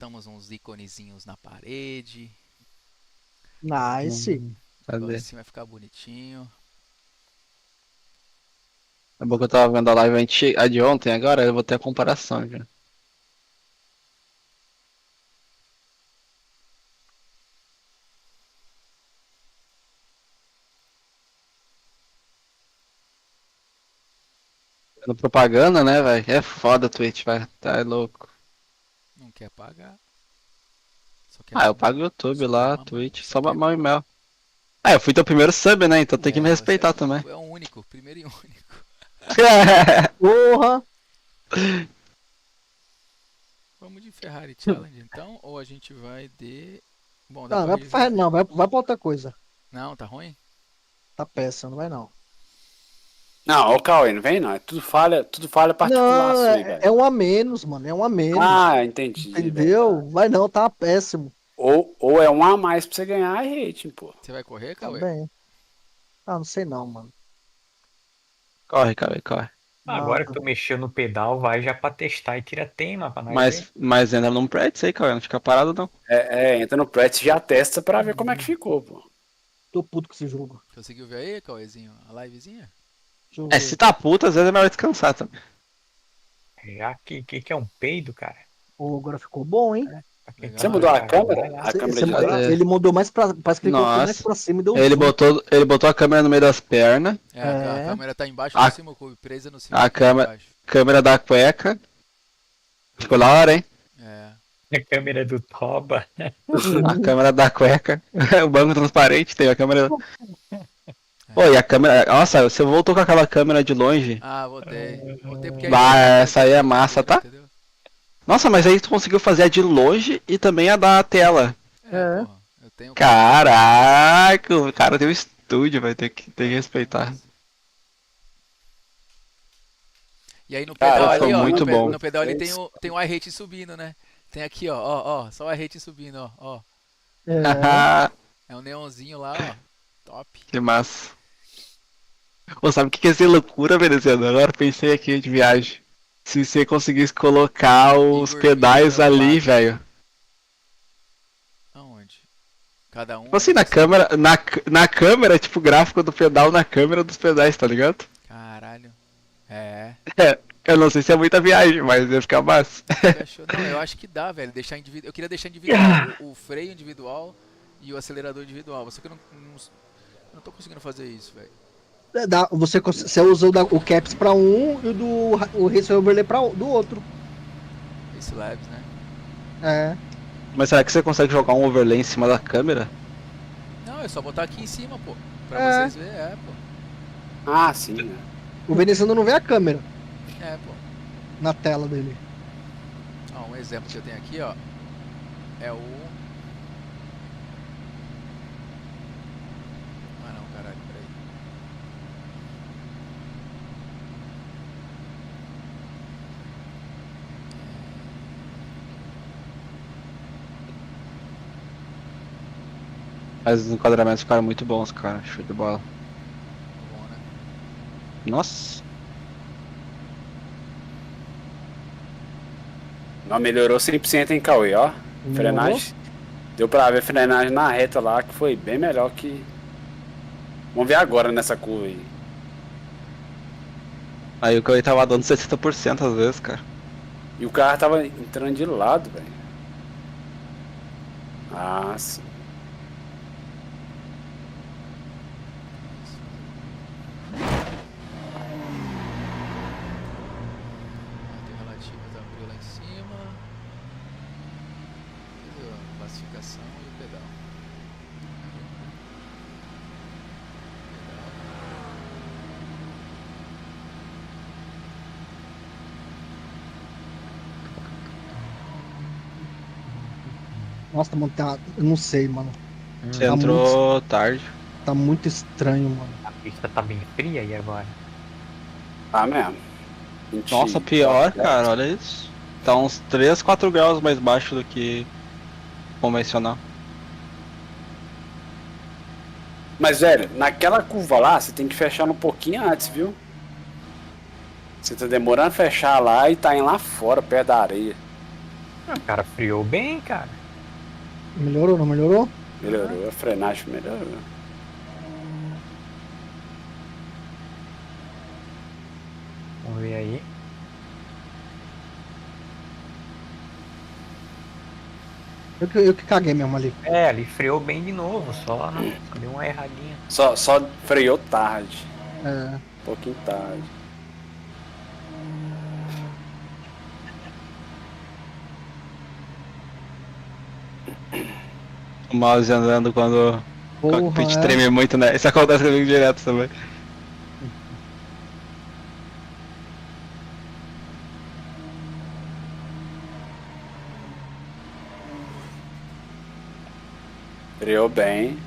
Botamos uns iconezinhos na parede. Nice. O negócio Cadê? assim vai ficar bonitinho. É bom que eu tava vendo a live a de ontem, agora eu vou ter a comparação já. Vendo propaganda, né, velho? É foda a Twitch, vai. Tá louco. Não quer pagar. Só quer Ah, eu mamar. pago o YouTube Só quer lá, mamar. Twitch, Só só quer mamar o mamar. e-mail. Ah, eu fui teu primeiro sub, né? Então tem que me Você respeitar também. é o único. Primeiro e único. Porra. Vamos de Ferrari Challenge então? Ou a gente vai de. Bom, dá Não, pra não é pra Ferrari, rever. não. Vai pra outra coisa. Não, tá ruim? Tá péssimo, não vai não. Não, ô Cauê, não vem não. É tudo falha particular Não, sua aí, é velho. um a menos, mano. É um a menos. Ah, entendi, velho. Entendeu? Vai não, tá péssimo. Ou é um a mais pra você ganhar a rating, pô. Você vai correr, Tá Cauê? bem. Ah, não sei não, mano. Corre, Cauê, corre. Não, Agora que tu mexeu no pedal, vai já pra testar e tira tema pra nós ver. Mas entra num practice aí, Cauê, não fica parado não. Entra no Prats e já testa pra ver como é que ficou, pô. tô puto com esse jogo. Conseguiu ver aí, Cauêzinho? A livezinha? Deixa eu É, ver. se tá puto, às vezes é melhor descansar também. Já que é um peido, cara. Pô, agora ficou bom, hein? Pra quem Legal. Você mudou a tá câmera? jogando, A câmera Você- de você- trás? ele mudou mais pra. Parece que ele colocou mais Nossa. pra cima e deu Ele zoom. ele botou a câmera no meio das pernas, A É. câmera tá embaixo A- do cima, presa no cima. a aqui câmera- embaixo. câmera da cueca. Ficou da hora, hein? É. A câmera do Toba. A câmera da cueca. O banco transparente tem a câmera. Pô, e a câmera. Nossa, você voltou com aquela câmera de longe. Ah, voltei. Voltei porque Bah, aí essa aí é massa, tá? entendeu? Nossa, mas aí tu conseguiu fazer a de longe e também a da tela. É. Porra. Eu tenho. Caraca, o cara tem um estúdio, vai ter que respeitar. E aí no Cara, pedal foi ali, ó. muito bom. No pedal ali tem o iRate subindo, né? Tem aqui, ó, só o iRate subindo, ó. É. É um neonzinho lá, ó. Top. Que massa. Pô, sabe o que ia ser loucura, Veneziano? Agora pensei aqui de viagem. Se você conseguisse colocar os Igor pedais Miranda ali, Pato. velho. Aonde? Cada um. Tipo assim, aí na você- câmera, na câmera, tipo, o gráfico do pedal na câmera dos pedais, tá ligado? Caralho. É. Eu não sei se é muita viagem, mas ia ficar massa. Fechou. Não, eu acho que dá, velho. Deixar individual. Eu queria deixar individual o freio individual e o acelerador individual. Só que eu não tô conseguindo fazer isso, velho. Você usa o caps pra um e o race overlay do outro. Esse Labs, né? É. Mas será que você consegue jogar um overlay em cima da câmera? Não, é só botar aqui em cima, pô. Pra É. vocês verem, pô. Ah, sim, né? O veneziano não vê a câmera É, pô. na tela dele. Ó, um exemplo que eu tenho aqui, ó. É o. Ah não, caralho, peraí. Mas os enquadramentos ficaram muito bons, cara. Show de bola. Bom, né? Nossa. Não, melhorou 100% em Cauê, ó. Melhorou? Frenagem. Deu pra ver frenagem na reta lá, que foi bem melhor que... Vamos ver agora nessa curva aí. Aí o que eu tava dando 60% às vezes, cara. E o carro tava entrando de lado, velho. Ah, sim. Alternativas abriu lá em cima. Cadê a classificação e o pedal? Pedal. Nossa, mano, eu não sei, mano. Você Tá entrou tarde. Tá muito estranho, mano. A pista tá bem fria aí agora. Tá mesmo. 20. Nossa, pior, cara, olha isso. Tá uns 3, 4 graus mais baixo do que convencional. Mas, velho, naquela curva lá, você tem que fechar um pouquinho antes, viu? Você tá demorando a fechar lá e tá indo lá fora, perto da areia. O cara friou bem, cara. Melhorou, não melhorou? Melhorou, a frenagem melhorou. Vamos ver aí. Eu que caguei mesmo ali. É, ali freou bem de novo, só deu uma erradinha. Só freou tarde. É, Um pouquinho tarde. O mouse andando quando o cockpit porra, é. treme muito, né? Isso acontece comigo direto também. Freou bem.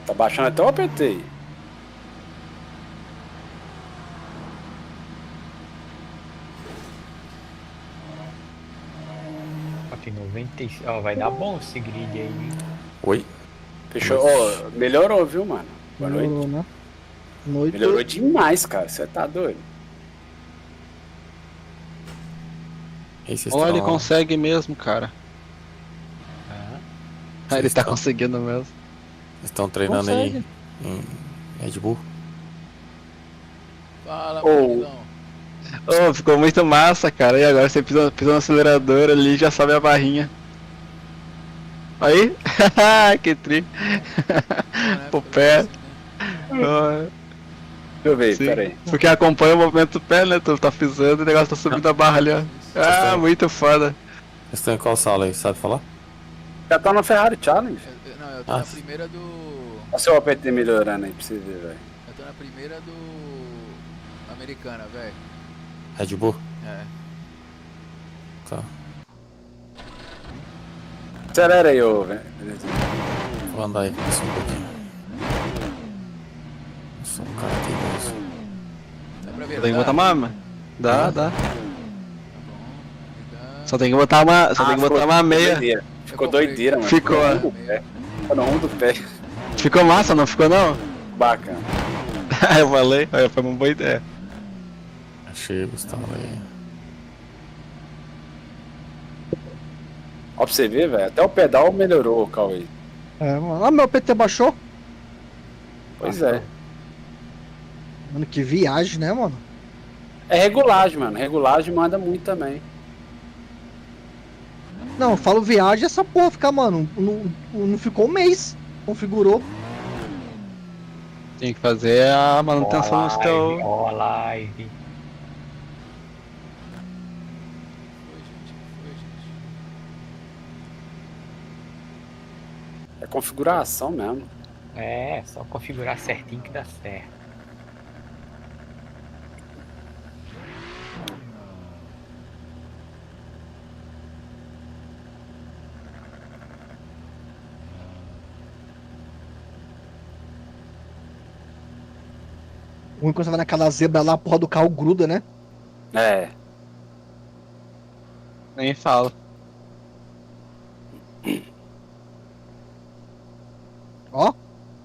Tá baixando até o APT. Ó, tem 96. Ó, vai dar bom esse grid aí, hein? Oi? Fechou. Ô, melhorou, viu, mano? Boa noite. Melhorou, né? Noite. Melhorou demais, cara. Você tá doido? E vocês Olha, ele estão- consegue mesmo, cara. Ah, Ele tá estão- conseguindo mesmo. vocês estão treinando Consegue. aí em Red Bull? Fala, Ô. Marilão. Oh, ficou muito massa, cara. E agora você pisa no acelerador ali e já sobe a barrinha. Aí? Que tri. Né, O fica pé. assim, né? Oh, Deixa eu ver, sim. peraí. Porque acompanha o movimento do pé, né? Tu tá pisando e o negócio tá subindo a barra ali, ó. Ah, muito foda. Vocês estão em qual sala aí, sabe falar? Já tá no Ferrari Challenge. Não, eu tô Ah, na sim. primeira do. Olha o seu APT melhorando aí pra você ver, velho. Eu tô na primeira do. Americana, velho. Red Bull? É. Tá. Acelera aí, ô, velho. Vou andar aí com isso um pouquinho. Eu sou um cara teimoso. Dá pra ver? Tem que Dá? botar uma. Dá, dá. Tá bom. Dá. Só tem que botar uma. Só tem que botar uma meia. Doideira. Ficou Eu comprei. doideira, mano. Ficou. no rumo do pé. Ficou no rumo do pé. Ficou massa, não ficou não? Bacana. Eu falei, aí foi uma boa ideia. Achei, Gustavo aí. Ó, pra você ver, velho. Até o pedal melhorou, Cauê. É, mano. Ah, meu PT baixou. Pois é. Mano, que viagem, né, mano? É regulagem, mano. Regulagem manda muito também. Não, eu falo viagem, essa porra fica, mano. Não ficou um mês. Configurou. Tem que fazer a Ó manutenção a nos live, teu. ó a live. Foi, gente. Foi, gente. É configuração mesmo. É, só configurar certinho que dá certo. Ruim quando você vai naquela zebra lá, a porra do carro gruda, né? É. Nem falo. Ó,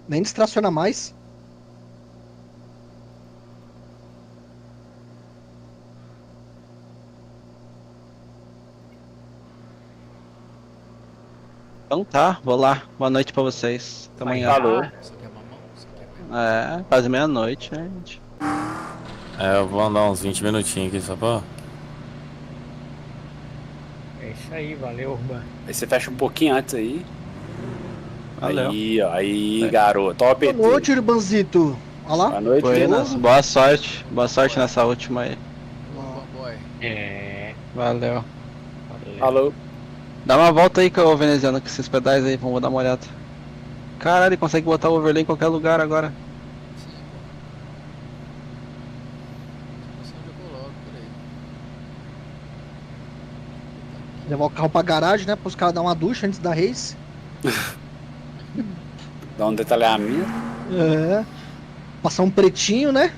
nem distraciona mais. Então tá, vou lá. Boa noite pra vocês. Até amanhã. Falou. Isso aqui é mamão? Isso aqui é mamão? É, quase meia-noite, né, gente? É, eu vou andar uns 20 minutinhos aqui só pra. É isso aí, valeu, Urban. Aí você fecha um pouquinho antes aí. Valeu. Aí, ó. Aí, garoto. Top Boa noite, Urbanzito. Olha lá. Boa noite, Buenas, Bruno. boa sorte. Boa sorte nessa última aí. Fanboy. É, Valeu. valeu. Falou. Dá uma volta aí com o veneziano com esses pedais aí, vamos dar uma olhada. Caralho, ele consegue botar o overlay em qualquer lugar agora. Sim, pô. Não sei onde eu coloco, peraí. Levar o carro pra garagem, né? Para os caras dar uma ducha antes da race. Dá um detalhamento. É. Passar um pretinho, né?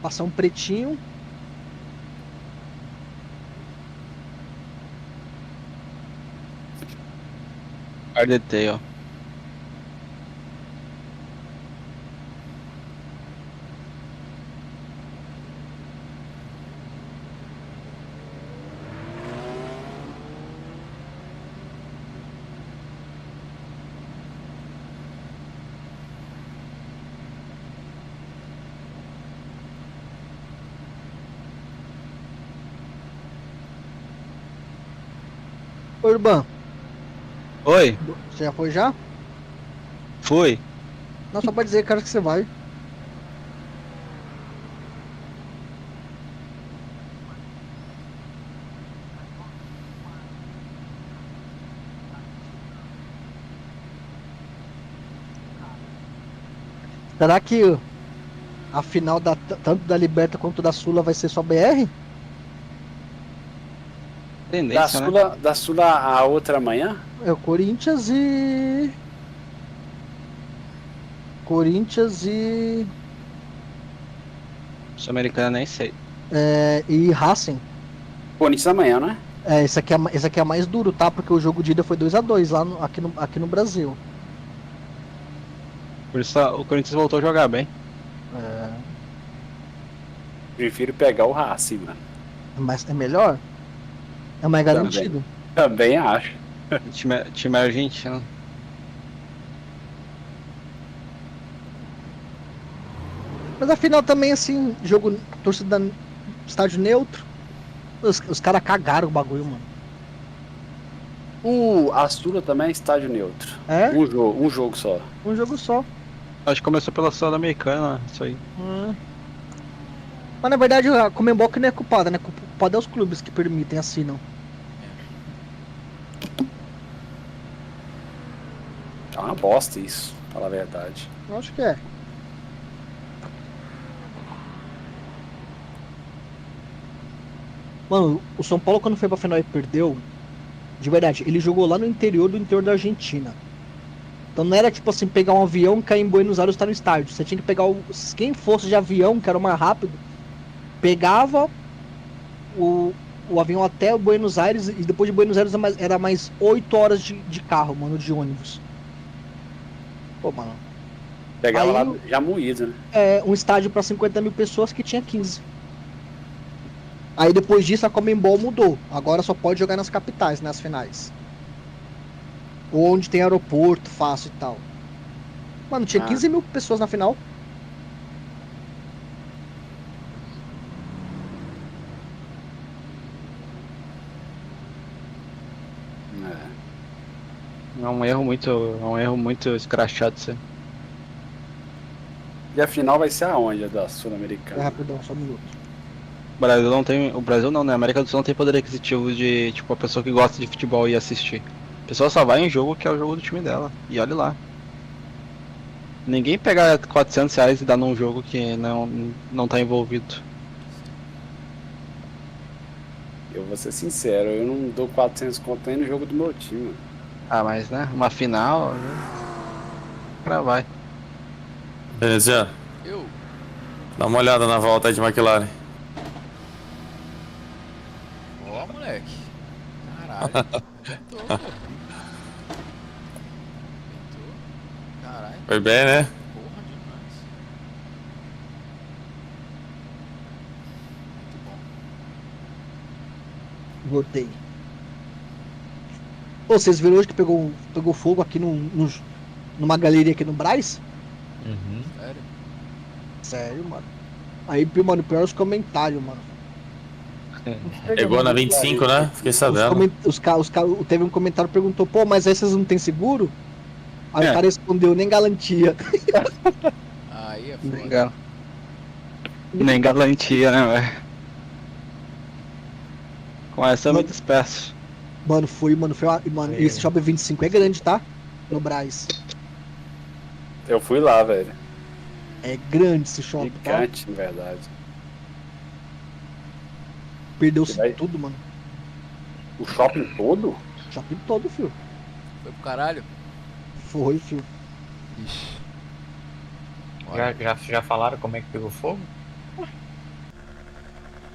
Passar um pretinho. Hard detail. Ô, Urban, Oi, você já foi já? fui. Não, só pra dizer, cara, que você vai. Será que a final tanto da Liberta quanto da Sula vai ser só BR? Da Tendência, né? Sula, da Sula a outra amanhã? É o Corinthians e. Corinthians e. Sul-Americana nem sei. E Racing. Corinthians amanhã, né? Esse aqui é mais duro, tá? Porque o jogo de ida foi 2-2 lá aqui no Brasil. Por isso o Corinthians voltou a jogar bem. Prefiro pegar o Racing, mano. Mas é melhor? É mais garantido. Também acho. Time argentino. Mas afinal também, assim, jogo, torcida, estádio neutro. Os caras cagaram o bagulho, mano. A Sula também é estádio neutro. É? Um jogo só. Um jogo só. Acho que começou pela Sul-Americana, isso aí. Mas na verdade a Conmebol que não é culpada, né? Culpada é os clubes que permitem, assinam. É uma bosta isso, pra falar a verdade. Eu acho que é. Mano, o São Paulo quando foi pra final e perdeu, de verdade, ele jogou lá no interior da Argentina. Então não era tipo assim, pegar um avião, cair em Buenos Aires e estar no estádio. Você tinha que pegar quem fosse de avião, que era o mais rápido, pegava o avião até Buenos Aires e depois de Buenos Aires era mais 8 horas de carro, mano, de ônibus. Pô, mano. Pegava Aí, lá já moído, né? Um estádio pra 50 mil pessoas que tinha 15. Aí depois disso a Conmebol mudou. Agora só pode jogar nas capitais, nas finais. Ou onde tem aeroporto, fácil e tal. Mano, tinha 15 mil pessoas na final. É um erro muito escrachado isso aí. E a final vai ser aonde, a da Sul-Americana? Rapidão, só um minuto. O Brasil não, né? A América do Sul não tem poder aquisitivo de, tipo, a pessoa que gosta de futebol ir assistir. A pessoa só vai em jogo que é o jogo do time dela. E olha lá. Ninguém pega R$ 400 e dá num jogo que não tá envolvido. Eu vou ser sincero, eu não dou 400 conto nem no jogo do meu time, mano. Ah, mas né? Uma final. Pra vai. Beleza? Eu? Dá uma olhada na volta aí de McLaren. Ó, moleque. Caralho. Arrebentou, pô. Arrebentou. Caralho. Foi bem, né? Porra demais. Muito bom. Voltei. Ô, vocês viram hoje que pegou fogo aqui numa galeria aqui no Brás? Sério? Sério, mano. Aí, mano, pior os comentários, mano. Pegou na 25, né? Fiquei sabendo. Teve um comentário que perguntou, pô, mas aí vocês não tem seguro? Aí É. o cara respondeu, nem garantia. Aí é foda. Legal. Nem garantia, né, velho? Com essa eu me despeço. Mano, mano, esse Shopping 25 é grande, tá? No Brás. Eu fui lá, velho. É grande esse shopping, tá? Gigante, na verdade. Perdeu-se Vai- tudo, mano. O shopping todo? Shopping todo, filho. Foi pro caralho? Foi, filho. Ixi. Já falaram como é que pegou fogo?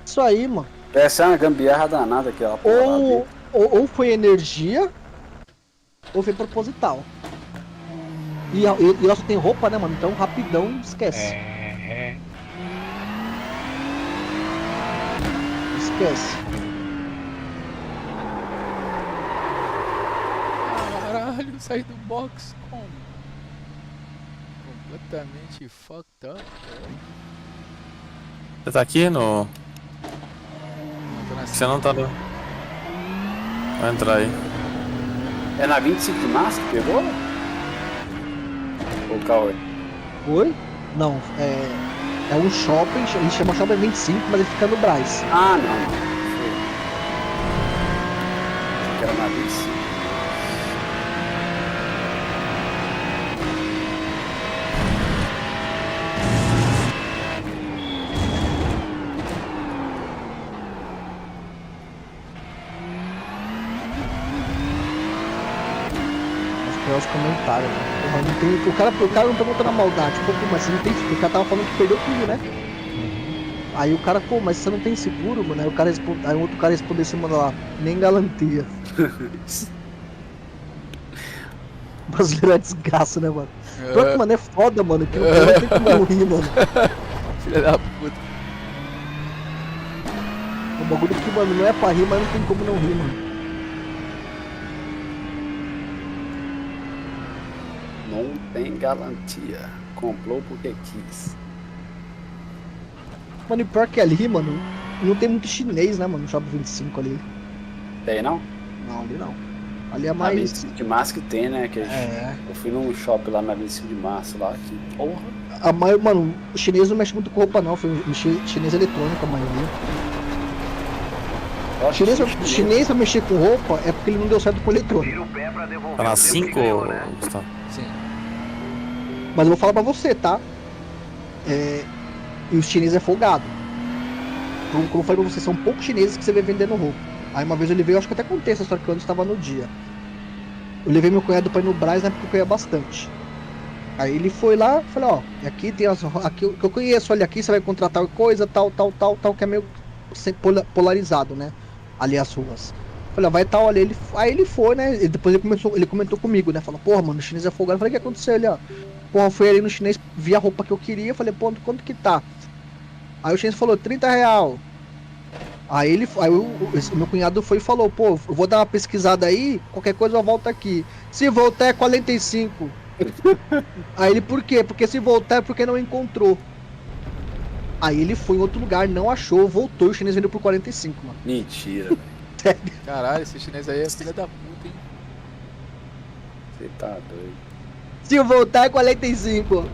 Isso aí, mano. Deve ser uma gambiarra danada aquela porra lá dentro. Ou foi energia, ou foi proposital. E ela só tem roupa, né, mano? Então rapidão, esquece. Esquece. Caralho, saí do box como? Completamente fucked up. Você tá aqui no. Não, tô na Você não tá no. Vai entrar aí. É na 25 de março que pegou? Ô, Cauê. Oi? Não, é um shopping, ele chama Shopping 25, mas ele fica no Brás. Ah, não. Foi. Achei que era na 25. Os comentários, né? Porra, não tem, o cara não perguntou na maldade, pô, mas você não tem seguro? O cara tava falando que perdeu tudo, né? Aí o cara, pô, mas você não tem seguro, mano? Aí o cara aí o outro cara respondeu assim, mano, lá, nem galantia. Brasileiro é desgraça, né, mano? Pior que, mano, é foda, mano, que não tem como não rir, mano. Filha da puta. O bagulho que, mano, não é pra rir, mas não tem como não rir, mano. Não tem garantia. Comprou porque quis. Mano, e pior que ali, mano, não tem muito chinês, né, mano, no Shopping 25 ali. Tem, não? Não, ali não. Ali é Na mais... 25 de março que tem, né? Que É. eu fui num shopping lá na 25 de março lá, que porra. A maioria, mano, o chinês não mexe muito com roupa, não. Foi chinês eletrônico, a maioria. Eu acho que Chinês pra mexer com roupa é porque ele não deu certo com eletrônico. Tá na 5, Gustavo? Sim. Mas eu vou falar pra você, tá? E os chineses é folgado. Como eu falei pra você, são poucos chineses que você vê vendendo roupa. Aí uma vez eu levei, eu acho que até contei essa história que eu antes estava no dia. Eu levei meu cunhado pra ir no Brás, né? Porque eu ia bastante. Aí ele foi lá, falei, ó, aqui tem as aqui que eu conheço, olha aqui, você vai encontrar tal coisa, tal, que é meio polarizado, né? Ali as ruas. Falei, ó, vai tal, olha, aí ele foi, né? E depois ele comentou comigo, né? Falou, porra, mano, o chinês é folgado. Eu falei, o que aconteceu ali, ó? Porra, eu fui ali no chinês, vi a roupa que eu queria, falei, pô, quanto que tá? Aí o chinês falou, R$30. Aí o meu cunhado foi e falou, pô, eu vou dar uma pesquisada aí, qualquer coisa eu volto aqui. Se voltar é 45. Aí ele, por quê? Porque se voltar é porque não encontrou. Aí ele foi em outro lugar, não achou, voltou e o chinês vendeu por 45, mano. Mentira, velho. Caralho, esse chinês aí é filha da puta, hein? Você tá doido. Se voltar é 45.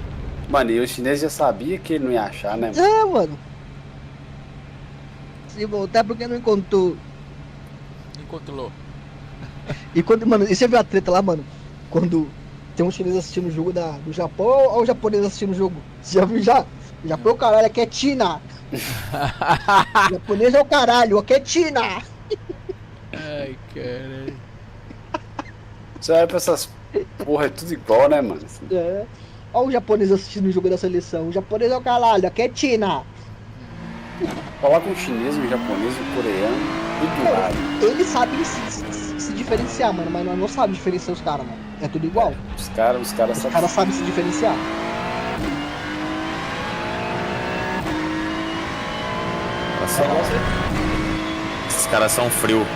Mano, e o chinês já sabia que ele não ia achar, né? Mano? É, mano. Se voltar é porque não encontrou. Encontrou. E quando, mano, e você viu a treta lá, mano? Quando tem um chinês assistindo o jogo do Japão ou o japonês assistindo o jogo? Você já viu já? O Japão é o caralho, aqui é China. O japonês é o caralho, aqui é China. Ai, caralho. Você vai pra essas porra, é tudo igual, né, mano? É. Olha o japonês assistindo o jogo da seleção. O japonês é o caralho, aqui é China. Coloca um chinês, um japonês, um coreano, tudo do lado. Eles sabem se diferenciar, mano, mas nós não sabemos diferenciar os caras, mano. É tudo igual. Os caras Os caras sabem se diferenciar. Esses caras são frios.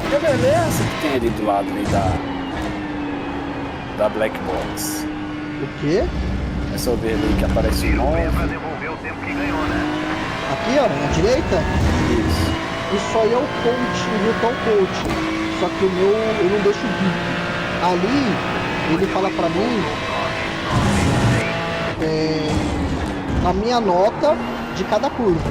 Que beleza que tem ali do lado ali da Black Box. O quê? Essa overlay que aparece no nome. Aqui, ó, na direita? Isso. Isso aí é o coach, o virtual coach. Só que o meu, eu não deixo VIP. Ali, ele fala pra mim a minha nota de cada curva.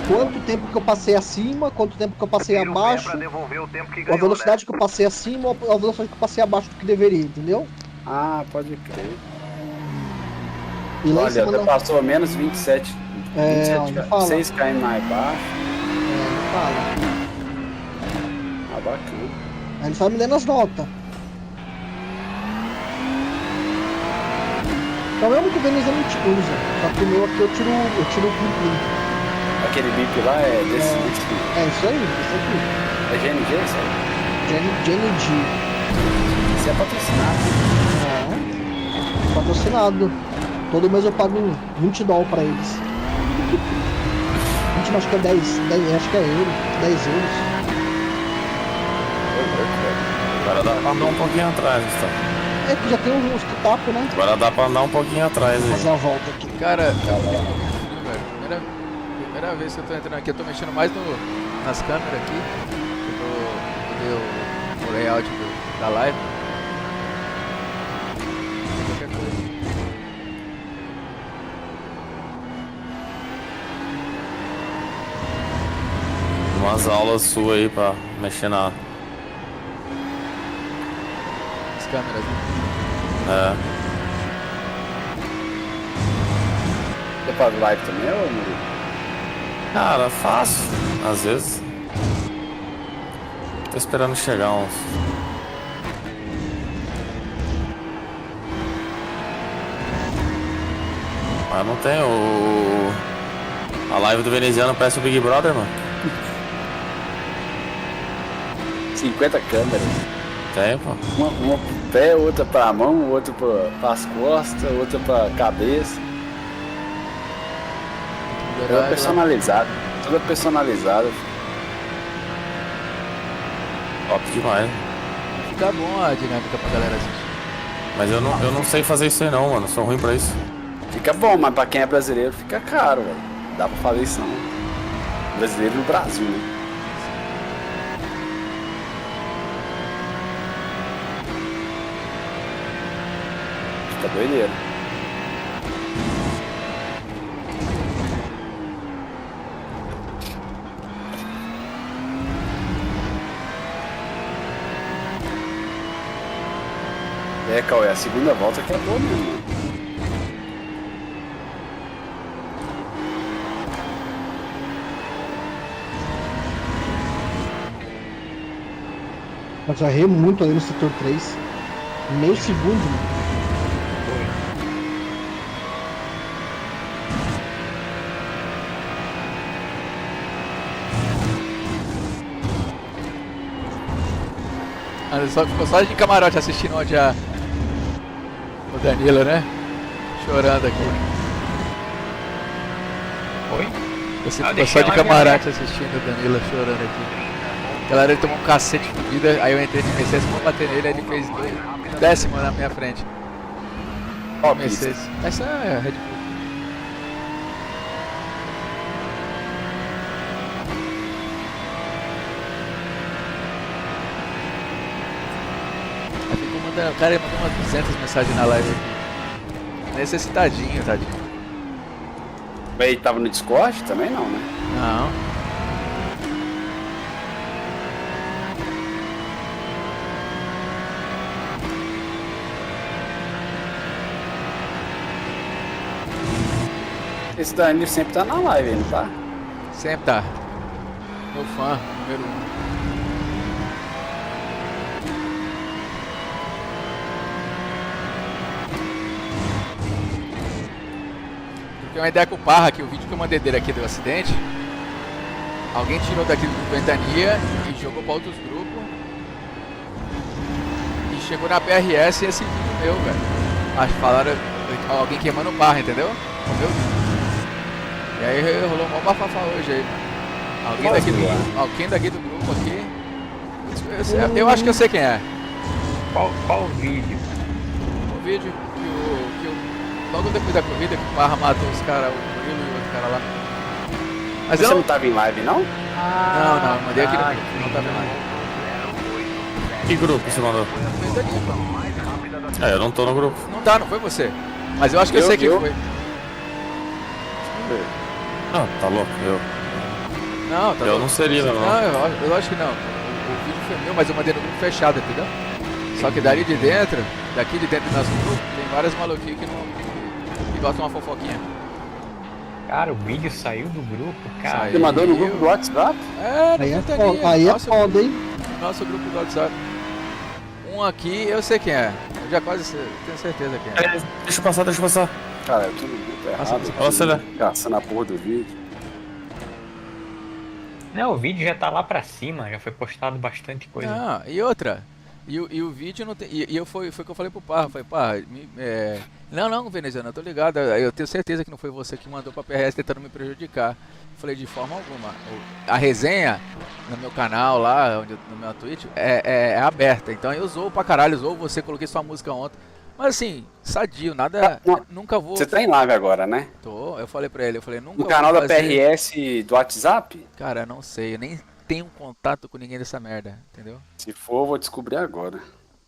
quanto tempo que eu passei acima, quanto tempo que eu passei abaixo, a velocidade que eu passei acima, a velocidade que eu passei abaixo do que deveria, entendeu? Ah, pode crer. E lá em Olha, cima até não. passou a menos 27. Onde 27, fala. 6 km mais baixo. Não fala. Ah, bacana. Aí ele só me dando as notas. Então é muito veneziano que usa. Só que o meu aqui eu tiro o plim. Aquele bip lá é desse. É isso aí, isso aqui. É GNG, isso aí? GNG. Isso é patrocinado. É. Patrocinado. Todo mês eu pago $20 pra eles. 20, acho que é 10, acho que é euro, 10 euros. Agora dá pra andar um pouquinho atrás, então. É que já tem uns tapa, né? Agora dá pra andar um pouquinho atrás aí. Fazer a volta aqui. Cara, primeira vez que eu tô entrando aqui, eu tô mexendo mais nas câmeras aqui. Eu tô o layout da live. Qualquer coisa. Umas aulas suas aí pra mexer na. As câmeras, né? É. Você faz live também, ô Murilo? Cara, fácil. Às vezes. Tô esperando chegar uns. Mas não tem a live do veneziano parece o Big Brother, mano. 50 câmeras. Tem, pô. Uma pro pé, outra pra mão, outra pras costas, outra pra cabeça. Tudo personalizado. Tudo personalizado. Top demais. Fica bom a dinâmica pra galera assistir. Mas eu não sei fazer isso aí não, mano. Sou ruim pra isso. Fica bom, mas pra quem é brasileiro fica caro, velho. Dá pra fazer isso não. Brasileiro no Brasil, né? Fica doideira. É, Cauê, a segunda volta que é boa mesmo. Mas eu errei muito ali no setor 3. Meio segundo, mano. Ficou só de camarote assistindo onde o Danilo, né? Chorando aqui. Oi? Você Ah, ficou deixei só de lá minha camarote assistindo o Danilo chorando aqui. Galera, ele tomou um cacete de vida, aí eu entrei de Mercedes pra bater nele, aí ele fez décimo na minha frente. Ó, Mercedes. Essa é a Red Bull. Aí ficou mandando, o cara mandou umas 200 mensagens na live aqui. Necessitadinho, tadinho. Mas ele tava no Discord também não, né? Não. Esse Danilo sempre tá na live, não tá? Sempre tá. Meu fã, número 1. Troquei uma ideia com o Parra, que o vídeo que eu mandei dele aqui do acidente, alguém tirou daqui do Ventania e jogou para outros grupos. E chegou na PRS esse vídeo meu, velho. Acho que falaram alguém queimando o Parra, entendeu? O meu vídeo. E aí rolou um mó bafafá hoje aí, mano. Alguém daqui do grupo aqui. Eu acho que eu sei quem é. Qual vídeo? O vídeo que logo depois da corrida que o Parra matou os caras, o Murilo e o outro cara lá. Mas Você eu não tava em live, não? Não, eu mandei aqui no grupo, não tava mais. Que grupo você mandou? Fez aqui, pô. É, eu não tô no grupo. Não tá, não foi você. Mas eu acho que eu sei quem foi. Não, tá louco, eu. Não, tá Eu louco. não seria, não. Não, eu acho que não. O vídeo foi meu, mas eu mandei no grupo fechado, entendeu? Só que daqui de dentro do nosso grupo, tem vários maluquinhos que gostam de uma fofoquinha. Cara, o vídeo saiu do grupo, cara. Saiu. Você mandou no grupo do WhatsApp? É, Aí é Ventania, foda, aí é nosso foda, hein? Nosso grupo do WhatsApp. Um aqui, eu sei quem é. Eu já quase tenho certeza quem é. Deixa eu passar. Cara, eu tô no grupo errado. Nossa, né? Caçando a porra do vídeo. Não, o vídeo já tá lá pra cima, já foi postado bastante coisa. Ah, e outra. E o vídeo não tem. Foi o que eu falei pro Parra. Falei, Parra, não, veneziano, eu tô ligado. Eu tenho certeza que não foi você que mandou pra PRS tentando me prejudicar. Falei, de forma alguma. A resenha no meu canal lá, no meu Twitch, é aberta. Então eu zoo pra caralho, zoo você, coloquei sua música ontem. Mas assim, sadio, nada. Não. Nunca vou. Você tá em live agora, né? Eu falei pra ele, nunca No vou canal da fazer- PRS do WhatsApp? Cara, não sei, eu nem tenho contato com ninguém dessa merda, entendeu? Se for, eu vou descobrir agora.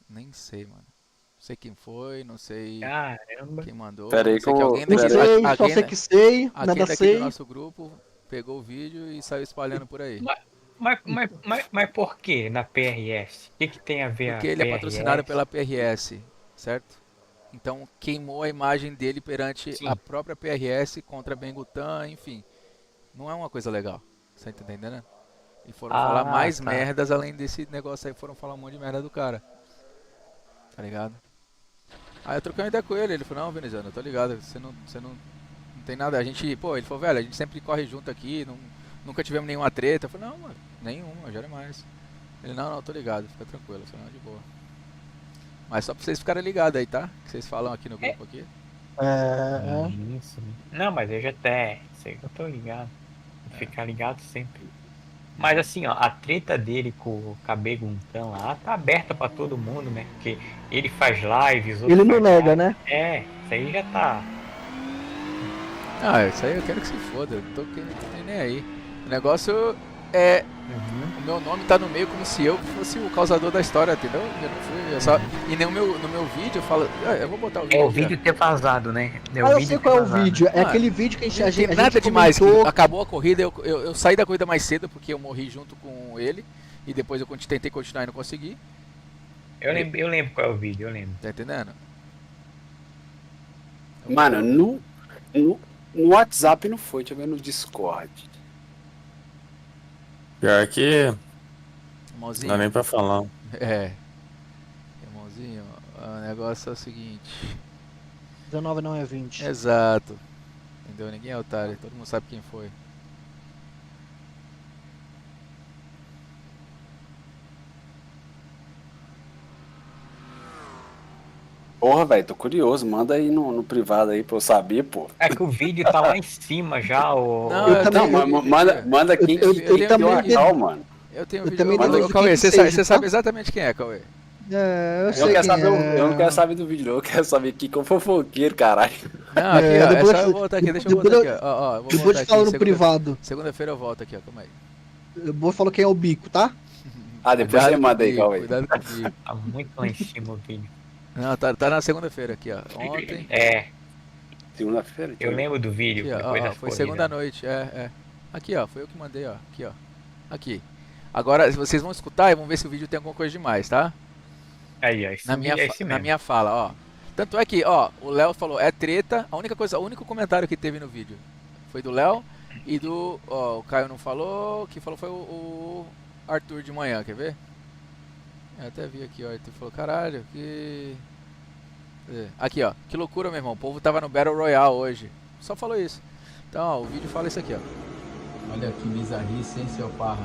Nem sei, mano. Não sei quem foi, não sei Caramba. quem mandou. Pera aí não sei que eu- alguém Não daqui, sei, só alguém, sei que sei, alguém nada daqui sei. do nosso grupo pegou o vídeo e saiu espalhando por aí. Mas por que na PRS? O que tem a ver Porque a ele é PRS? patrocinado pela PRS, certo? Então queimou a imagem dele perante Sim. a própria PRS contra Bengutan, enfim. Não é uma coisa legal, você tá entendendo? E foram falar mais tá. merdas além desse negócio aí, foram falar um monte de merda do cara. Tá ligado? Aí eu troquei uma ideia com ele, ele falou, não, veneziano, eu tô ligado, você não tem nada, a gente, pô, ele falou, velho, a gente sempre corre junto aqui, nunca tivemos nenhuma treta. Eu falei, não, mano, nenhuma, jamais. Ele, não, eu tô ligado, fica tranquilo. Eu falei, não, de boa. Mas só pra vocês ficarem ligados aí, tá? Que vocês falam aqui no grupo aqui. Isso. Não, mas eu já até sei que eu tô ligado. Vou ficar ligado sempre. Mas assim, ó, a treta dele com o Cabeguntão lá tá aberta pra todo mundo, né? Porque ele faz lives. outro Ele não faz nega, live. né? É, isso aí já tá. Ah, isso aí eu quero que se foda, eu não tô nem aí. O negócio é. O meu nome tá no meio como se eu fosse o causador da história, entendeu? Eu não fui, eu só. E nem no meu vídeo eu falo. Eu vou botar o vídeo. É o aqui, ó. vídeo ter vazado, né? É o Ah, eu vídeo sei ter qual é o vazado. vídeo. É Ah, aquele vídeo que a Não gente tem nada demais, que comentou. acabou a corrida, eu saí da corrida mais cedo porque eu morri junto com ele. E depois eu tentei continuar e não consegui. Eu lembro qual é o vídeo, eu lembro. Tá entendendo? Mano, no WhatsApp não foi, deixa eu ver no Discord. Pior que Irmãozinho. não dá nem pra falar. É. Irmãozinho, o negócio é o seguinte. 19 não é 20. Exato. Entendeu? Ninguém é otário, todo mundo sabe quem foi. Porra, velho, tô curioso. Manda aí no privado aí pra eu saber, pô. É que o vídeo tá lá em cima já, o. Não, Eu eu também- Não, manda quem eu que também- deu a cal, mano. Eu tenho um Eu vídeo. também Manda, deduzo Cauê, quem você que sabe, seja, sabe tá? exatamente quem é, Cauê. É, eu Eu sei não, quero quem saber, é. eu não quero saber do vídeo, não. Eu quero saber que eu fofoqueiro, caralho. Não, aqui, É, ó. depois- É só eu voltar aqui, deixa eu depois voltar eu- aqui, ó. Ó, eu vou Depois voltar eu aqui. te falo no privado. Segunda-feira eu volto aqui, ó. Calma aí. Eu vou falar quem é o bico, tá? Ah, depois você manda aí, calma aí. Cuidado comigo. Tá muito lá em cima o vídeo. Não, tá na segunda-feira aqui, ó. Ontem. É, Segunda-feira. eu lembro do vídeo. Aqui, ó, depois ó, das foi corridas. segunda noite, é. Aqui, ó, foi eu que mandei, ó. Aqui, ó. Aqui. Agora, vocês vão escutar e vão ver se o vídeo tem alguma coisa demais, tá? Aí, ó, esse Na vídeo minha, é esse na mesmo. minha fala, ó. Tanto é que, ó, o Léo falou, é treta. A única coisa, o único comentário que teve no vídeo foi do Léo e do. Ó, o Caio não falou, que falou foi o Arthur de manhã, quer ver? Eu até vi aqui, ó. O Arthur falou, caralho, que. Cadê? Aqui, ó. Que loucura, meu irmão. O povo tava no Battle Royale hoje. Só falou isso. Então, ó, o vídeo fala isso aqui, ó. Olha que bizarrice, hein, seu Parra?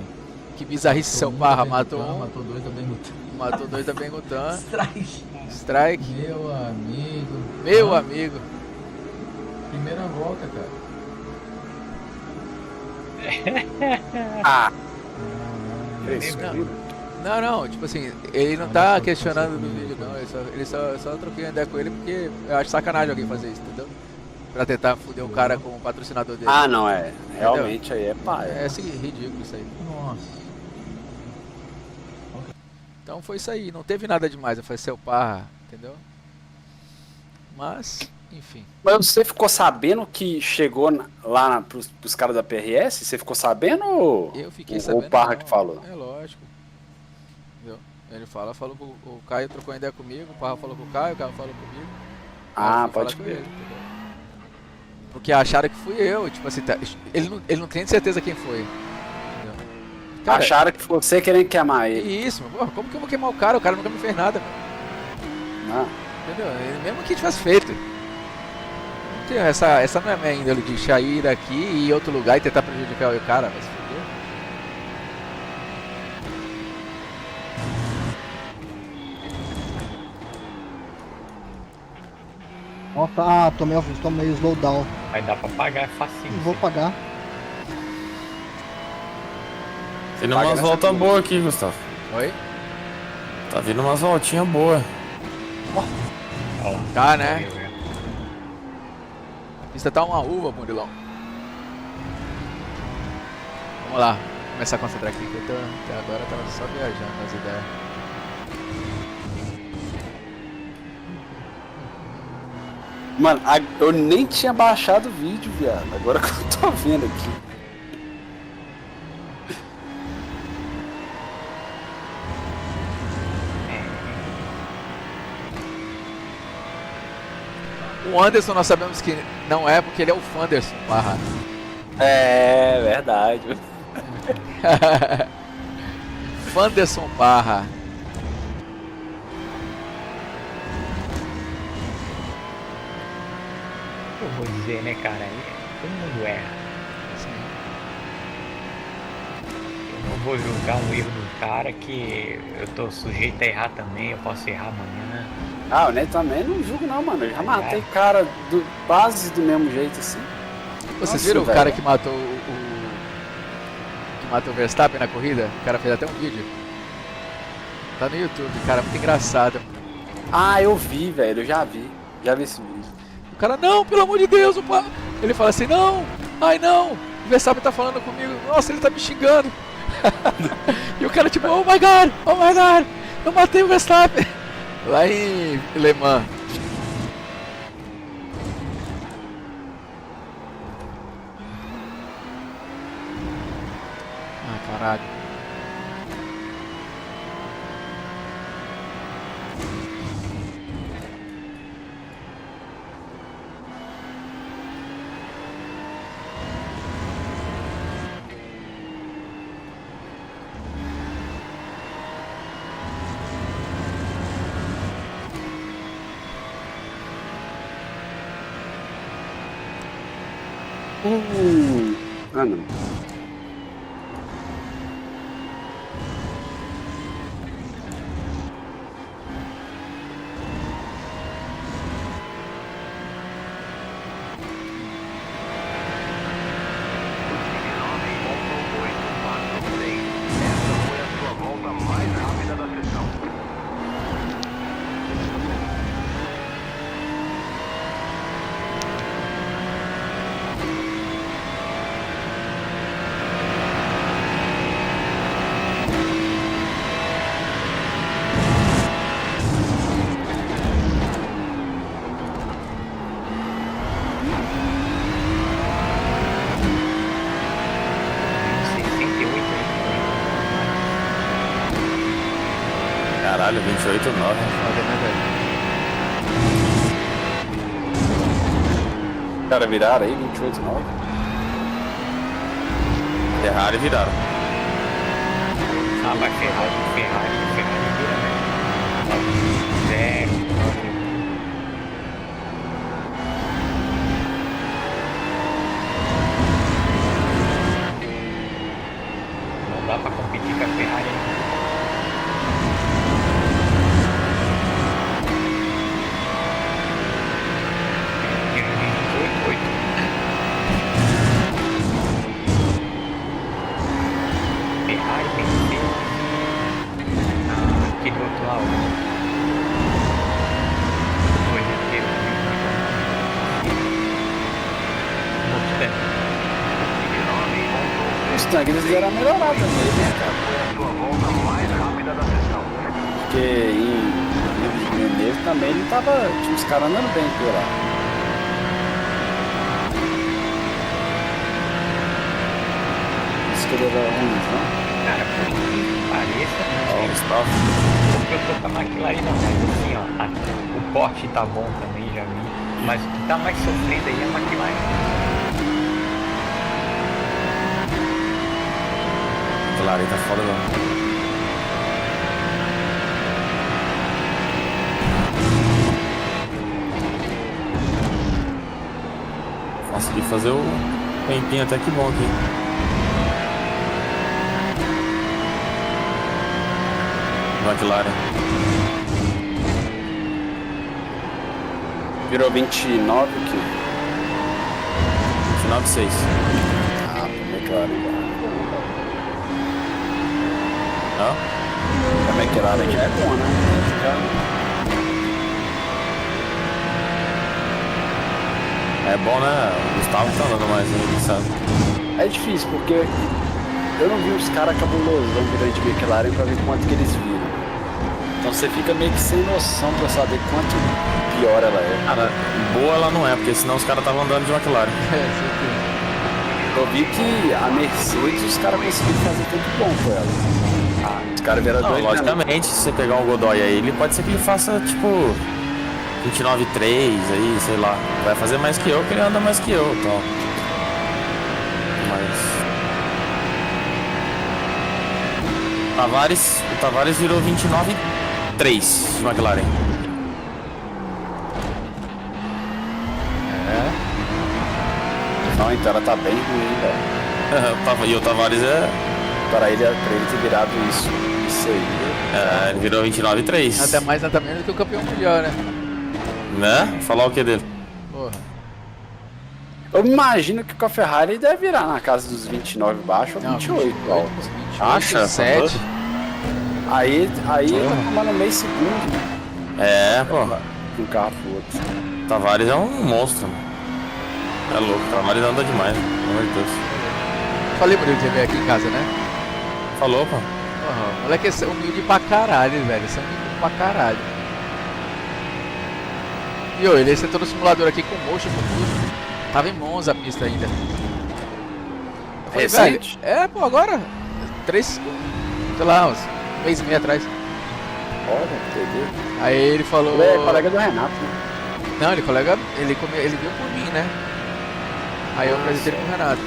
Que bizarrice, seu um Parra. da Matou Bengutan, um, matou dois da Bengutan. matou dois da Bengutan. Strike. Strike. Meu amigo. Meu Ah, amigo. Primeira volta, cara. Ah, Não, tipo assim, ele não Olha tá só que questionando coisa no bonita. vídeo, não. Ele só troquei uma ideia com ele porque eu acho sacanagem alguém fazer isso, entendeu? Pra tentar foder o cara com o patrocinador dele. ah, não, é. Realmente aí é pai. É assim, ridículo isso aí. Nossa. Então foi isso aí, não teve nada demais. Eu falei, seu Parra, entendeu? Mas, Enfim. Mas você ficou sabendo que chegou lá pros caras da PRS? Você ficou sabendo ou Eu fiquei ou sabendo. o Parra não. que falou? É lógico. Entendeu? Ele falou com o Caio, trocou ideia comigo, o Parra falou com o Caio falou comigo. Aí eu Ah, fui pode falar com crer. ele, entendeu? Porque acharam que fui eu, tipo assim, ele não tem certeza quem foi. Entendeu? Cara, Acharam que foi você querendo queimar ele. isso, porra, como que eu vou queimar o cara? O cara nunca me fez nada, mano. Não. Entendeu? Mesmo que tivesse feito. Essa não é a minha índole de sair daqui e ir em outro lugar e tentar prejudicar o cara, vai se fuder. Ó, tá, tomei slowdown. Vai dar pra pagar, é facinho. Não vou pagar. Tem Paga umas nessa voltas vida. boas aqui, Gustavo. Oi? Tá vindo umas voltinhas boas. Ó lá. Tá, né? Valeu, velho. A pista tá uma uva, Murilão. Vamos lá, começar a concentrar aqui, que eu até agora tava só viajando nas ideias. Mano, eu nem tinha baixado o vídeo, viado. Agora que eu tô vendo aqui. O Anderson nós sabemos que não é porque ele é o Fanderson, barra. É, verdade. Fanderson barra. Eu vou dizer, né, cara? Todo mundo erra. Eu não vou julgar um erro do cara que eu tô sujeito a errar também, eu posso errar amanhã. Ah, eu também não julgo não, mano. Eu já matei cara quase do mesmo jeito assim. Vocês Nossa, viram o velho. cara que matou que matou o Verstappen na corrida? O cara fez até um vídeo. Tá no YouTube, cara, muito engraçado. Ah, eu vi, velho. Eu já vi. Já vi esse vídeo. O cara, não, pelo amor de Deus, ele fala assim, não, ai não, o Verstappen tá falando comigo, nossa, ele tá me xingando. E o cara tipo, oh my god, eu matei o Verstappen. Lá em Le Mans. Ah, caralho. Ah, não. Caralho, 28,9. Foda, né, velho? Os caras viraram aí, 28,9. Ferrari viraram. Ah, mas Ferrari vira, né? 0. Não dá pra competir com a Ferrari. Ferrari, Mercedes, aquele outro lá, Os tanques eles deram uma melhorada também, né, cara? Porque em nível de pneu também ele tava. Tinha os caras andando bem por lá. que ele era ruim, não? Cara, por incrível que pareça, Ó, o Gustavo. porque eu tô com a McLaren não, mas assim, ó, o Porsche tá bom também, já vi, mas o que tá mais sofrendo aí é a McLaren. Claro, ele tá foda não. Consegui fazer o tempinho até que bom aqui. McLaren. Virou 29 aqui. Final de 6. Ah, pô, McLaren. Não? A McLaren já é bom, né? É bom, né? O Gustavo tá andando mais, né? Ele sabe. É difícil, porque eu não vi os caras cabulosão virando de McLaren pra ver quanto que eles viram. Então você fica meio que sem noção pra saber quanto pior ela é. Cara, boa ela não é, porque senão os caras estavam andando de McLaren. Eu vi que a Mercedes os caras conseguiram fazer tempo bom com ela. Os caras vieram Não, dois, né? logicamente, se você pegar um Godoy aí, ele pode ser que ele faça, tipo, 29,3 aí, sei lá. Vai fazer mais que eu, que ele anda mais que eu, então. Mas... o Tavares virou 29,3 de McLaren. Não, então ela tá bem ruim, velho. E o Tavares Para ele ter virado isso aí. ele virou 29,3. Nada mais, nada menos do que o campeão mundial, né? Né? Falar o que dele? Porra. Eu imagino que com a Ferrari ele deve virar na casa dos 29 baixo ou 28. ó. Acha? 7. Aí tá tomando meio segundo, né? É, pô. De um carro pro outro. Tavares é um monstro, mano. É louco, Tavares anda demais, pelo amor de Deus. Falei pra ele que você veio aqui em casa, né? Falou, pô. Porra, moleque é humilde pra caralho, velho. Você é humilde pra caralho. E ô, ele sentou no simulador aqui com motion, com tudo. Tava em Monza a pista ainda. Eu falei, Recente? velho, pô, agora. 3, sei lá, uns mês e meio atrás. Olha, entendeu? Aí ele falou. Ele é colega do Renato, né? Não, ele colega. Ele viu por mim, né? Aí eu apresentei ele pro Renato.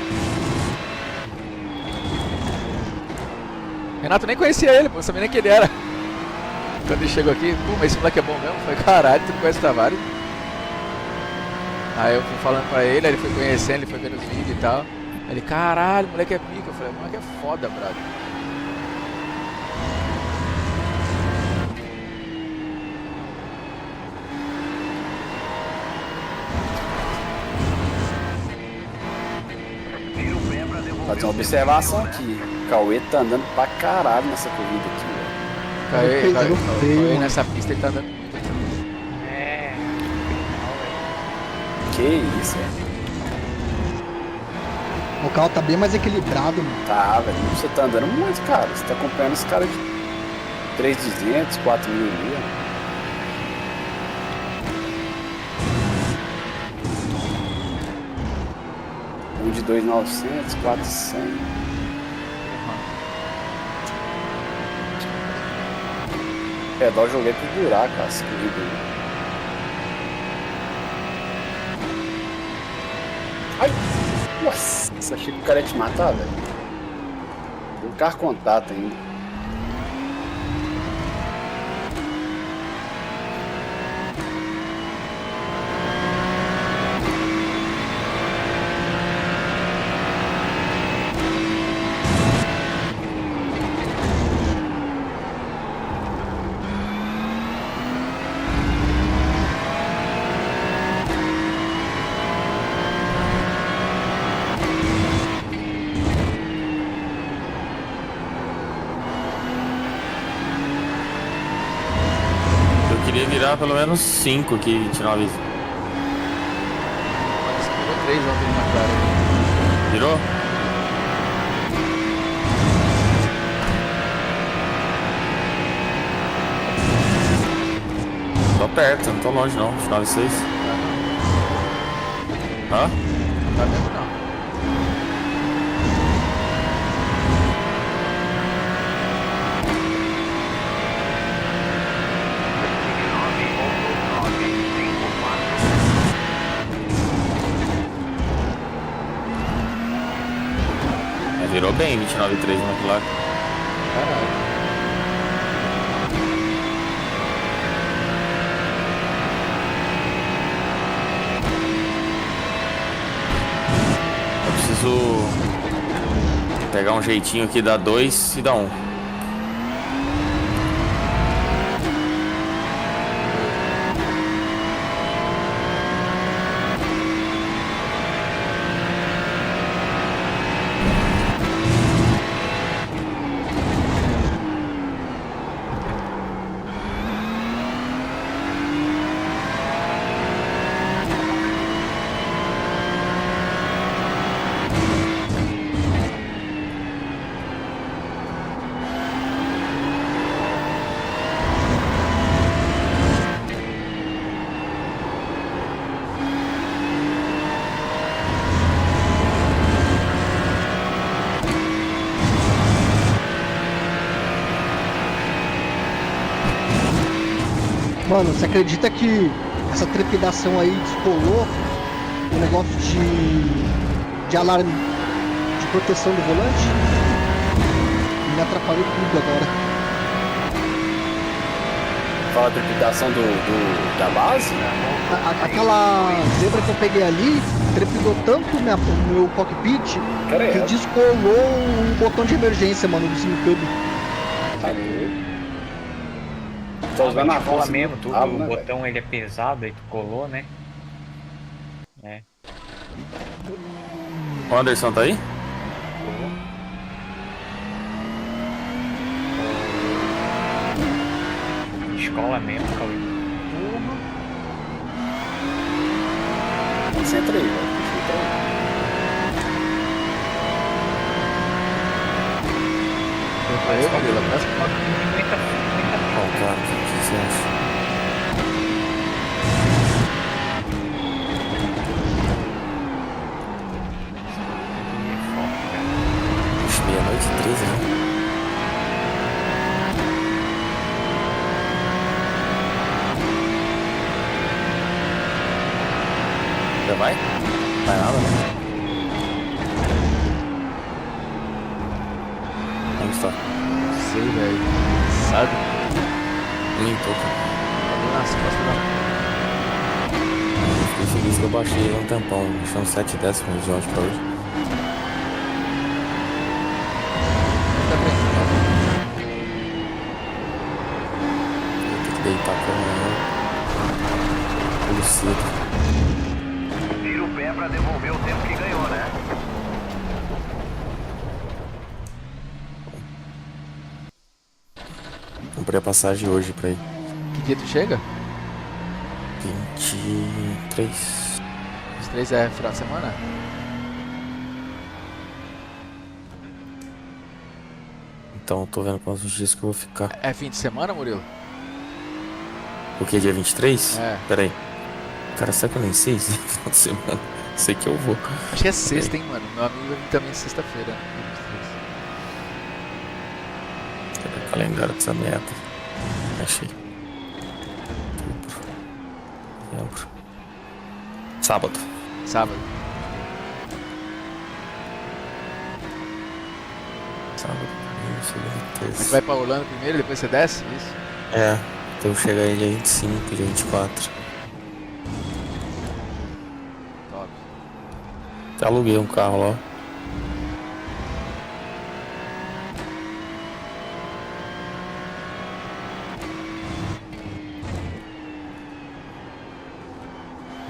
Renato nem conhecia ele, pô, não sabia nem quem ele era. Quando ele chegou aqui, pô, mas esse moleque é bom mesmo? Eu falei, caralho, tu não conhece o Tavares? Aí eu fui falando pra ele, aí ele foi conhecendo, ele foi vendo os vídeos e tal. Aí ele, caralho, o moleque é pica. Eu falei, o moleque é foda, brother. Fazer uma observação aqui. O Cauê tá andando pra caralho nessa corrida aqui, velho. Cauê nessa pista ele tá andando muito. É. Que isso, velho. O carro tá bem mais equilibrado, mano. Tá, velho. Você tá andando muito, cara. Você tá acompanhando esse cara de 3.200, 4.000 ali, ó. Um de 2.900, 4.100. Pedal eu joguei pro buraco, cara, essa corrida aí. Ai! Nossa, achei que o cara ia te matar, velho. Deu carro contato ainda. Eu queria virar pelo menos 5 aqui, 29. Mas virou 3 ontem na cara. Virou? Tô perto, não tô longe não, 29,6. Hã? Não tá mesmo não. Tirou bem 29,3 no McLaren. Caralho. Eu preciso pegar um jeitinho aqui, dar 2 e dar 1. Mano, você acredita que essa trepidação aí descolou o negócio de alarme de proteção do volante? Me atrapalhou tudo agora. Fala a trepidação da base? Aquela zebra que eu peguei ali trepidou tanto o meu cockpit que descolou um botão de emergência, mano, do SimCube. Tá doido. Tô usando a cola força mesmo, do tudo, cabo, o né, botão ele é pesado, aí tu colou, né? É. O Anderson tá aí? Escola mesmo, Cauê. Concentra aí, velho. Concentra aí. Aí, Murilo, abraço. Ó, cara, o que você acha? Puxa, meia-noite e 13, né? Já vai? Vai nada, né? Onde está? Sei, velho. Sabe? Nem tô, cara. Nas costas da... Eu fiquei feliz que eu baixei um tempão, deixando 7 décimos de onde pra hoje. Vou ter que deitar pra amanhã. Tudo cedo. Tira o pé pra devolver o tempo que ganhou, né? Comprei a passagem hoje pra ir. Que dia tu chega? 23. Os 3 é final de semana? Então eu tô vendo quantos dias que eu vou ficar. É fim de semana, Murilo? O que, dia 23? É. Pera aí. Cara, será que eu nem sei esse final de semana? Sei que eu vou. Acho que é sexta, hein, mano. Meu amigo vai vir também sexta-feira. Cadê o calendário dessa merda? Achei. Outubro. Novembro. Sábado. Sábado. Sábado. Domingo, segunda, Mas terça. tu vai pra Orlando primeiro, depois você desce? Isso. É. Então chega aí dia 25, dia 24. Top. Até aluguei um carro lá.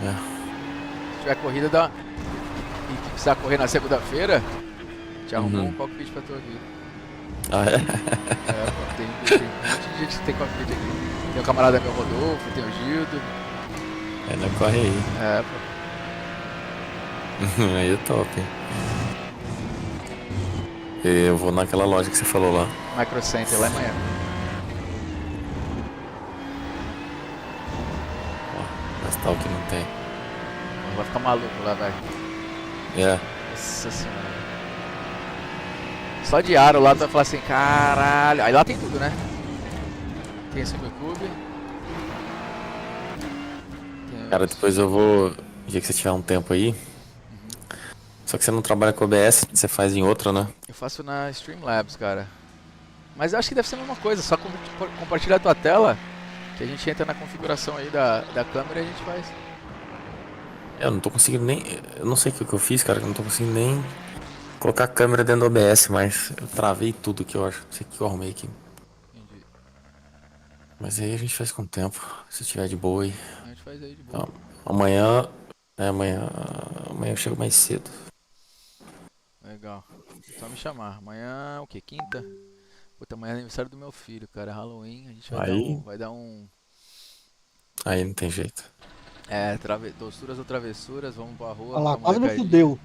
É. Se tiver corrida, dá uma... E tu precisar correr na segunda-feira, te arrumou um cockpit pra tua vida. Ah, é? É, pô, tem um monte de gente que tem cockpit aqui. Tem um camarada meu, Rodolfo, tem o Gildo. É, não corre aí. É, pô. Aí é top, hein? Eu vou naquela loja que você falou lá. Micro Center lá em Miami. Ó, gastar o que não tem. Vai ficar maluco lá, velho. É. Nossa senhora. Só de aro lá tu vai falar assim, caralho. Aí lá tem tudo, né? Tem SimCube. Tem Cara, depois eu vou. No dia que você tiver um tempo aí, Só que você não trabalha com OBS, você faz em outro, né? Eu faço na Streamlabs, cara. Mas eu acho que deve ser a mesma coisa, só compartilhar a tua tela, que a gente entra na configuração aí da câmera e a gente faz. Eu não tô conseguindo nem... Eu não sei o que eu fiz, cara, que eu não tô conseguindo nem colocar a câmera dentro do OBS, mas eu travei tudo que eu acho. Não sei o que eu arrumei aqui. Entendi. Mas aí a gente faz com o tempo, se tiver de boa aí. A gente faz aí de boa. Então, amanhã eu chego mais cedo. Legal. Só me chamar. Amanhã, o que? Quinta? Puta, amanhã é aniversário do meu filho, cara. Halloween. A gente vai dar um... Aí não tem jeito. Doçuras ou travessuras. Vamos pra rua. Olha lá, pra quase me molecadinha. fudeu.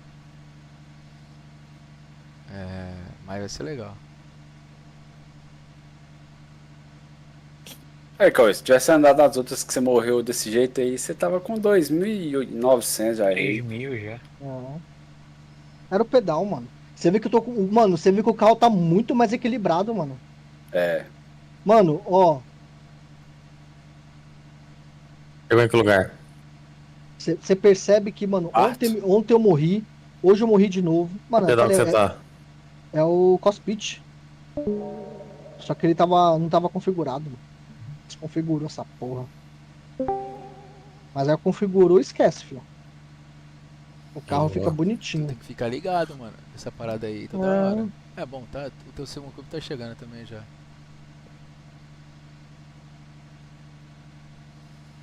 Mas vai ser legal. Aí, Cauê, se tivesse andado nas outras que você morreu desse jeito aí, você tava com 2.900 já aí. 3.000 já. É. Era o pedal, mano. Você vê que eu tô com. Mano, você vê que o carro tá muito mais equilibrado, mano. É. Mano, ó. Chegou em que lugar? Você percebe que, mano, ontem eu morri. Hoje eu morri de novo. Mano, Pedal que você tá? é o Cospit. Só que ele não tava configurado. Mano. Desconfigurou essa porra. Mas aí configurou, esquece, filho. O carro fica bonitinho. Tem que ficar ligado, mano. Essa parada aí toda hora. É bom, tá? O teu segundo clube tá chegando também já.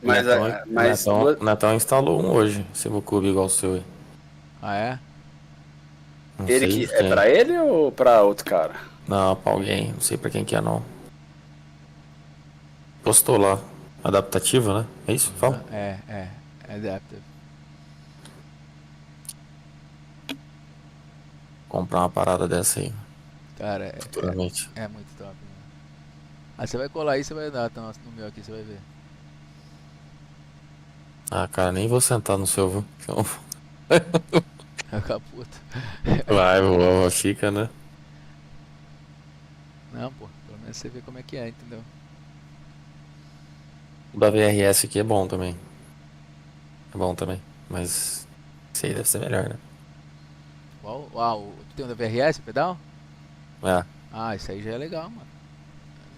Mas o Natal instalou um hoje, Cube igual o seu aí. Ah, é? Não ele sei que é pra ele ou pra outro cara? Não, pra alguém, não sei pra quem que é não. Postou lá. Adaptativo, né? É isso? Fala. É adaptive. Comprar uma parada dessa aí. Cara, futuramente. É muito top, mano. Aí você vai colar aí, você vai dar no meu aqui, você vai ver. Ah, cara, nem vou sentar no seu, viu? Então... Vai ficar puto. Vai, fica, né? Não, pô, pelo menos você vê como é que é, entendeu? O da VRS aqui é bom também. É bom também. Mas esse aí deve ser melhor, né? Uau, tu tem um da VRS, o pedal? É. Ah, isso aí já é legal, mano.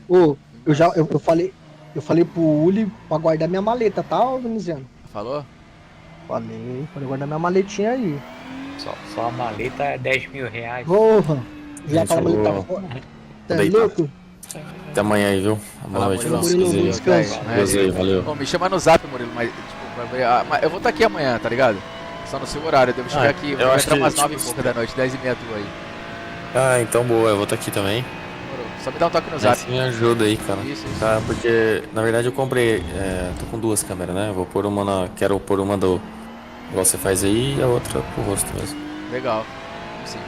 Ô, eu falei pro Uli pra guardar minha maleta, tá, Veneziano? Falou? Falei guardar minha maletinha aí. Só a maleta é 10 mil reais. Porra! Já aquela maleta fora. Tá louco? Até amanhã aí, viu? Boa noite pra vocês Murilo, aí. descanso. Deus aí, valeu. Bom, me chama no zap, Murilo, mas tipo, pra ver. Eu vou estar aqui amanhã, tá ligado? Só no seu horário, eu devo chegar aqui, vou entrar umas 9 e pouca da noite, 10 e meia tua aí. Ah, então boa, eu vou estar aqui também. Só me dá um toque no zap. Assim me ajuda aí, cara. Isso. Tá, porque na verdade eu comprei, tô com duas câmeras, né? Eu vou pôr uma quero pôr uma do igual você faz aí e a outra pro rosto mesmo. Legal. Sim.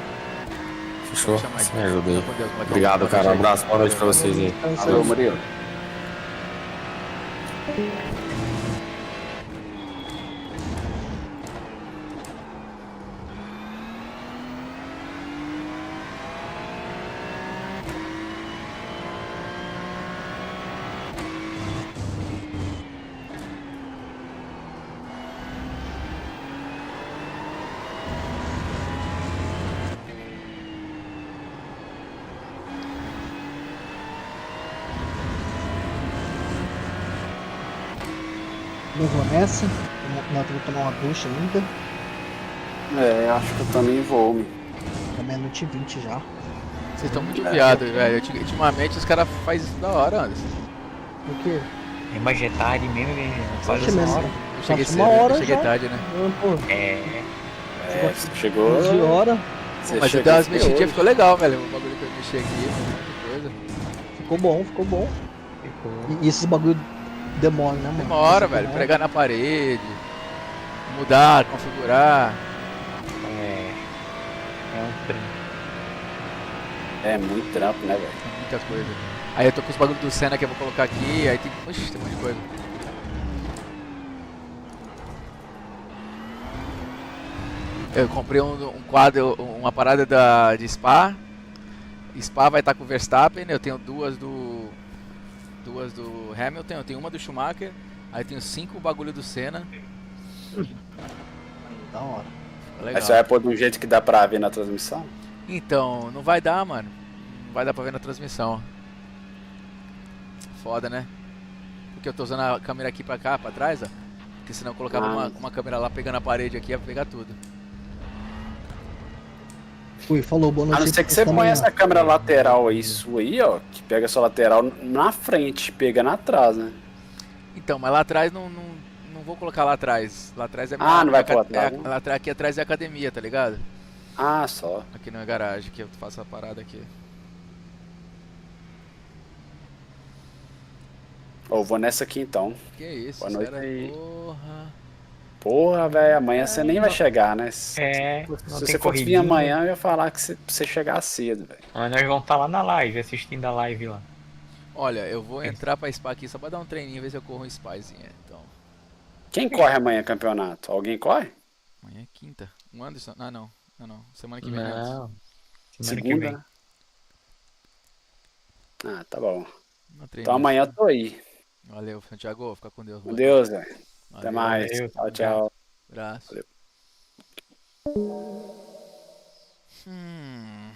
Fechou? Chamar Você aqui. me ajuda aí. Com Deus, Marcão. Obrigado, cara. Um abraço, boa noite pra vocês aí. Valeu, Murilo. Não vou nessa. Não vou tomar uma ducha ainda. Acho que eu também vou, meu. É meia-noite e 20 já. Vocês estão muito viados, velho. Ultimamente os caras fazem isso da hora, Anderson. Por quê? É mais de tarde mesmo, faz Oxe, essa mesmo. hora. Eu cheguei Nossa, cedo, uma hora eu cheguei já. tarde, né? Você chegou. 11 horas. Você Mas eu chegou dei umas hoje. mexidinhas, ficou legal, velho. O bagulho que eu mexi aqui, muita coisa. Ficou bom. E esses bagulho demora, né, mano? Demora, Esse velho. demora. Pregar na parede, mudar, configurar. É um trem. É muito trampo, né, velho? Muita coisa. Aí eu tô com os bagulhos do Senna que eu vou colocar aqui, aí tem. Oxi, tem um monte de coisa. Eu comprei um quadro, uma parada de Spa. Spa vai estar com o Verstappen, eu tenho duas do Hamilton, eu tenho uma do Schumacher, aí tenho 5 bagulho do Senna. Da hora. Legal. Aí você vai pôr de um jeito que dá pra ver na transmissão? Então, não vai dar, mano. Não vai dar pra ver na transmissão. Foda, né? Porque eu tô usando a câmera aqui pra cá, pra trás, ó. Porque senão eu colocava uma câmera lá pegando a parede aqui, ia pegar tudo. Ui, falou, boa A noite. não ser que você também, ponha ó. essa câmera lateral aí, sua aí, ó, que pega a sua lateral na frente, pegando atrás, né? Então, mas lá atrás não vou colocar lá atrás. Lá atrás é Ah, não vai pôr atrás, não? lá atrás, aqui atrás é academia, tá ligado? Ah, só. Aqui não é garagem, que eu faço a parada aqui. Ô, vou nessa aqui então. Que isso, Boa noite cara? aí. Porra. Porra, velho, amanhã você nem vai chegar, né? É, Se não você tem fosse vir corridinha. amanhã, eu ia falar que pra você chegar cedo, velho. Mas nós vamos estar lá na live, assistindo a live lá. Olha, eu vou entrar pra spa aqui só pra dar um treininho, ver se eu corro um spazinha. Então, Quem corre amanhã campeonato? Alguém corre? amanhã é quinta. O Anderson? Ah, não. Ah, não. Semana que vem, né, Anderson? Não, semana que Segunda? vem. Né? Ah, tá bom. Não treino Então amanhã eu tô aí. Valeu, Santiago. Fica com Deus. Com mano. Deus, velho. Até Valeu, mais. valeu, Tchau, tchau. Abraço. Valeu. Hum.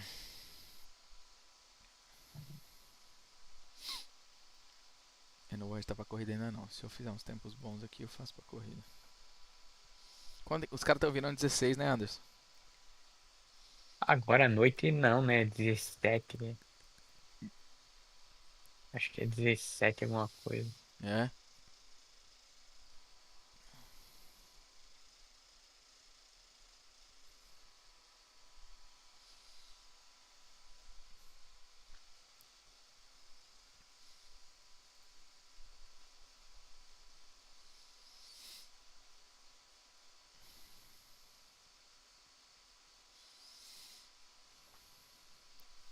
Eu não vou estar pra corrida ainda não. Se eu fizer uns tempos bons aqui, eu faço pra corrida. Os caras estão vindo 16, né, Anderson? Agora à noite não, né? 17, né? Acho que é 17 alguma coisa. É?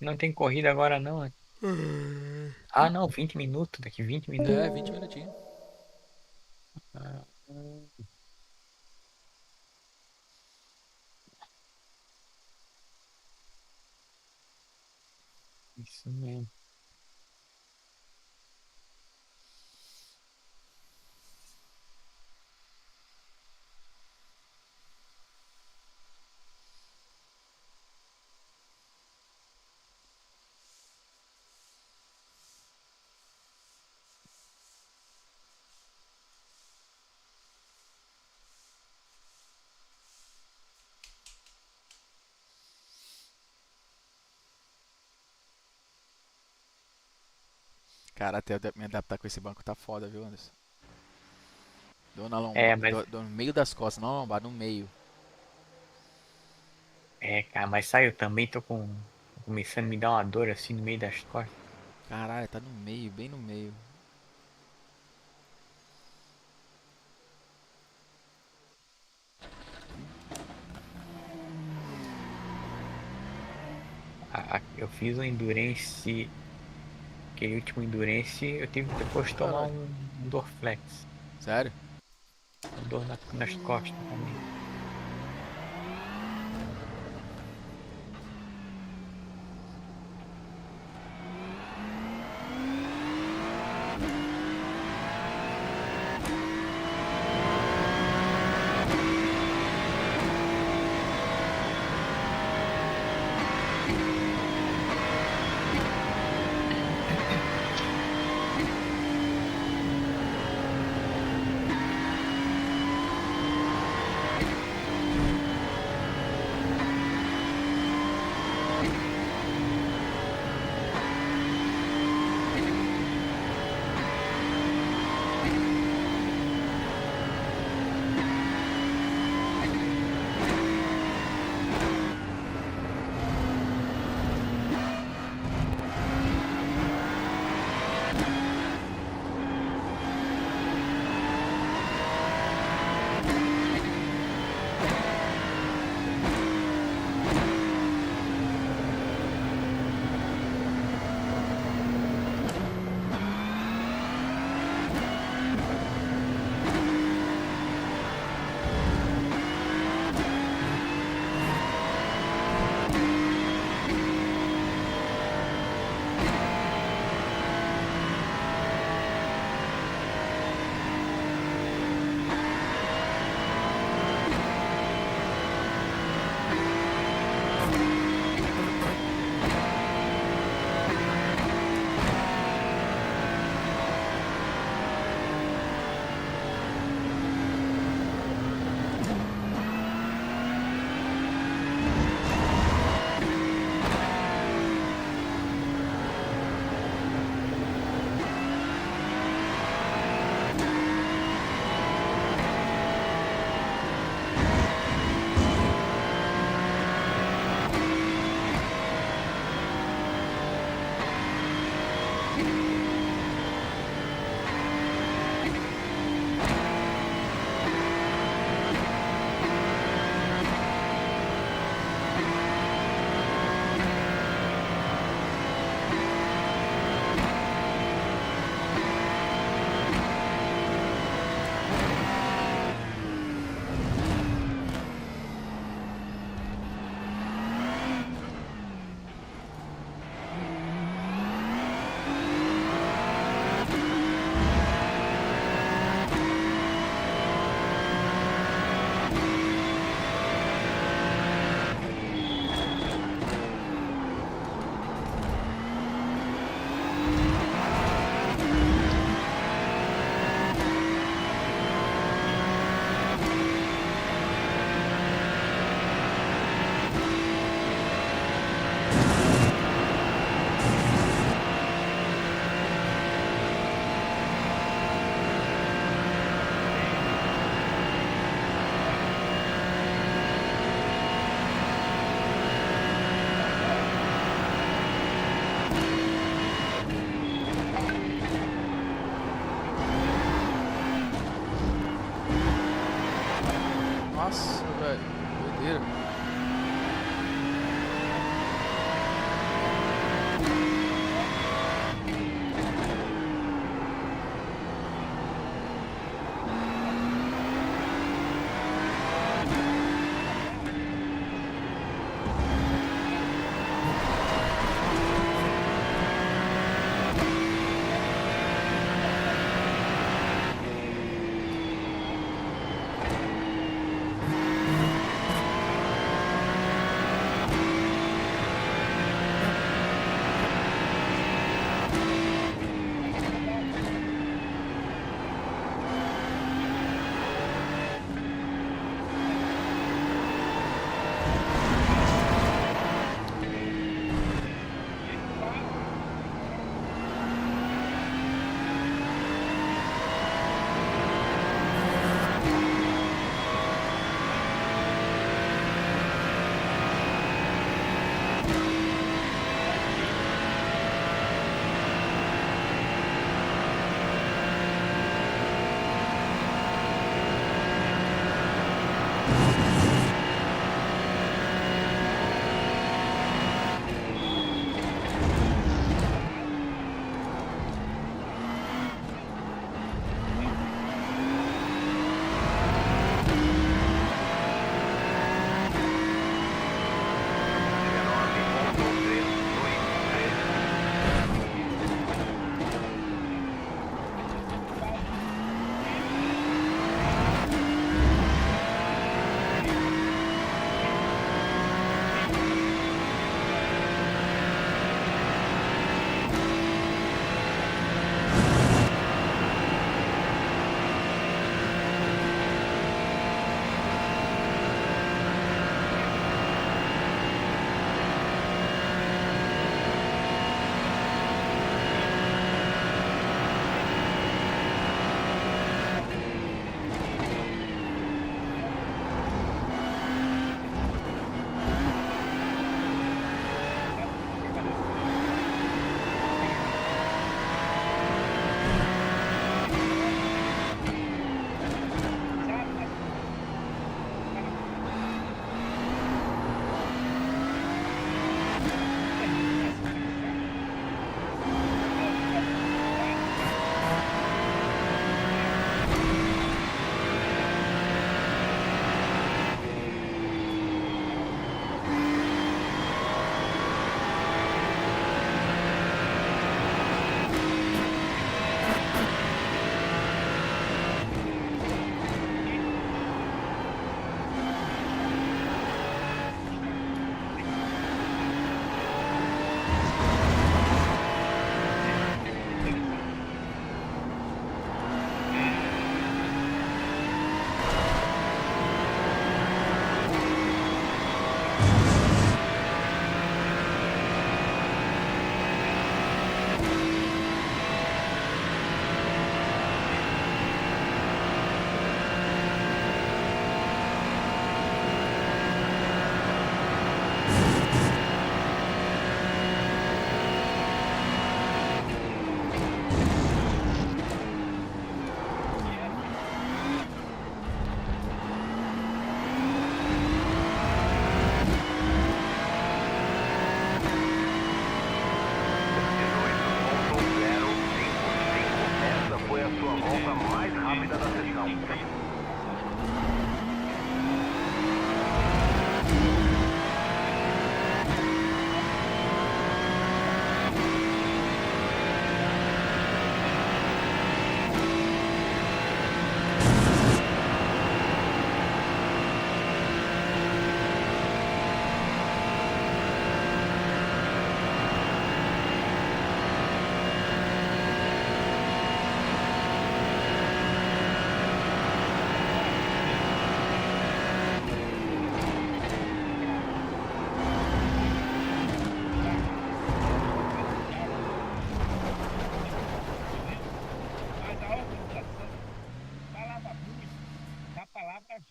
Não tem corrida agora não, né? Ah, não, 20 minutos, daqui 20 minutos. É, 20 minutinhos. Ah, isso mesmo. Cara, até eu me adaptar com esse banco tá foda, viu, Anderson? Dou na É, lombar, mas dou no meio das costas, não na lombar, no meio. cara, mas sai, eu também tô começando a me dar uma dor assim no meio das costas. Caralho, tá no meio, bem no meio. Eu fiz o Endurance, aquele último Endurance, eu tive que depois tomar Caralho. um Dorflex. Sério? Dor nas costas também. Nossa, velho. Doideira.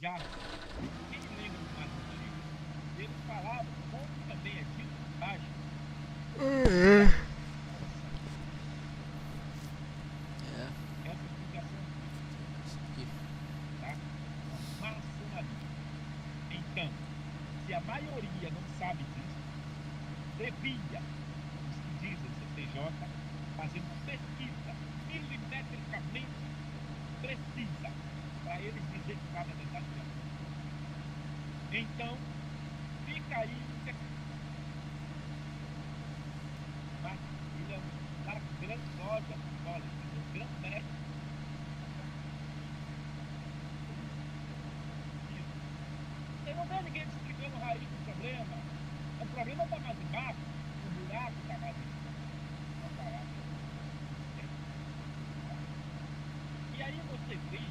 já. Quem lembra do mais antigo? Eles falavam como também aqui no baixo. Essa explicação, tá? Maçonaria. via os que dizem CCJ fazendo uma pesquisa milimetricamente precisa para eles dizer que cada verdade é. Então, fica aí o que mas ele é um cara com grande ódio, olha, um grande mestre. Eu não vejo ninguém explicando a raiz do problema. O problema está mais embaixo, o buraco está mais embaixo. E aí você vê,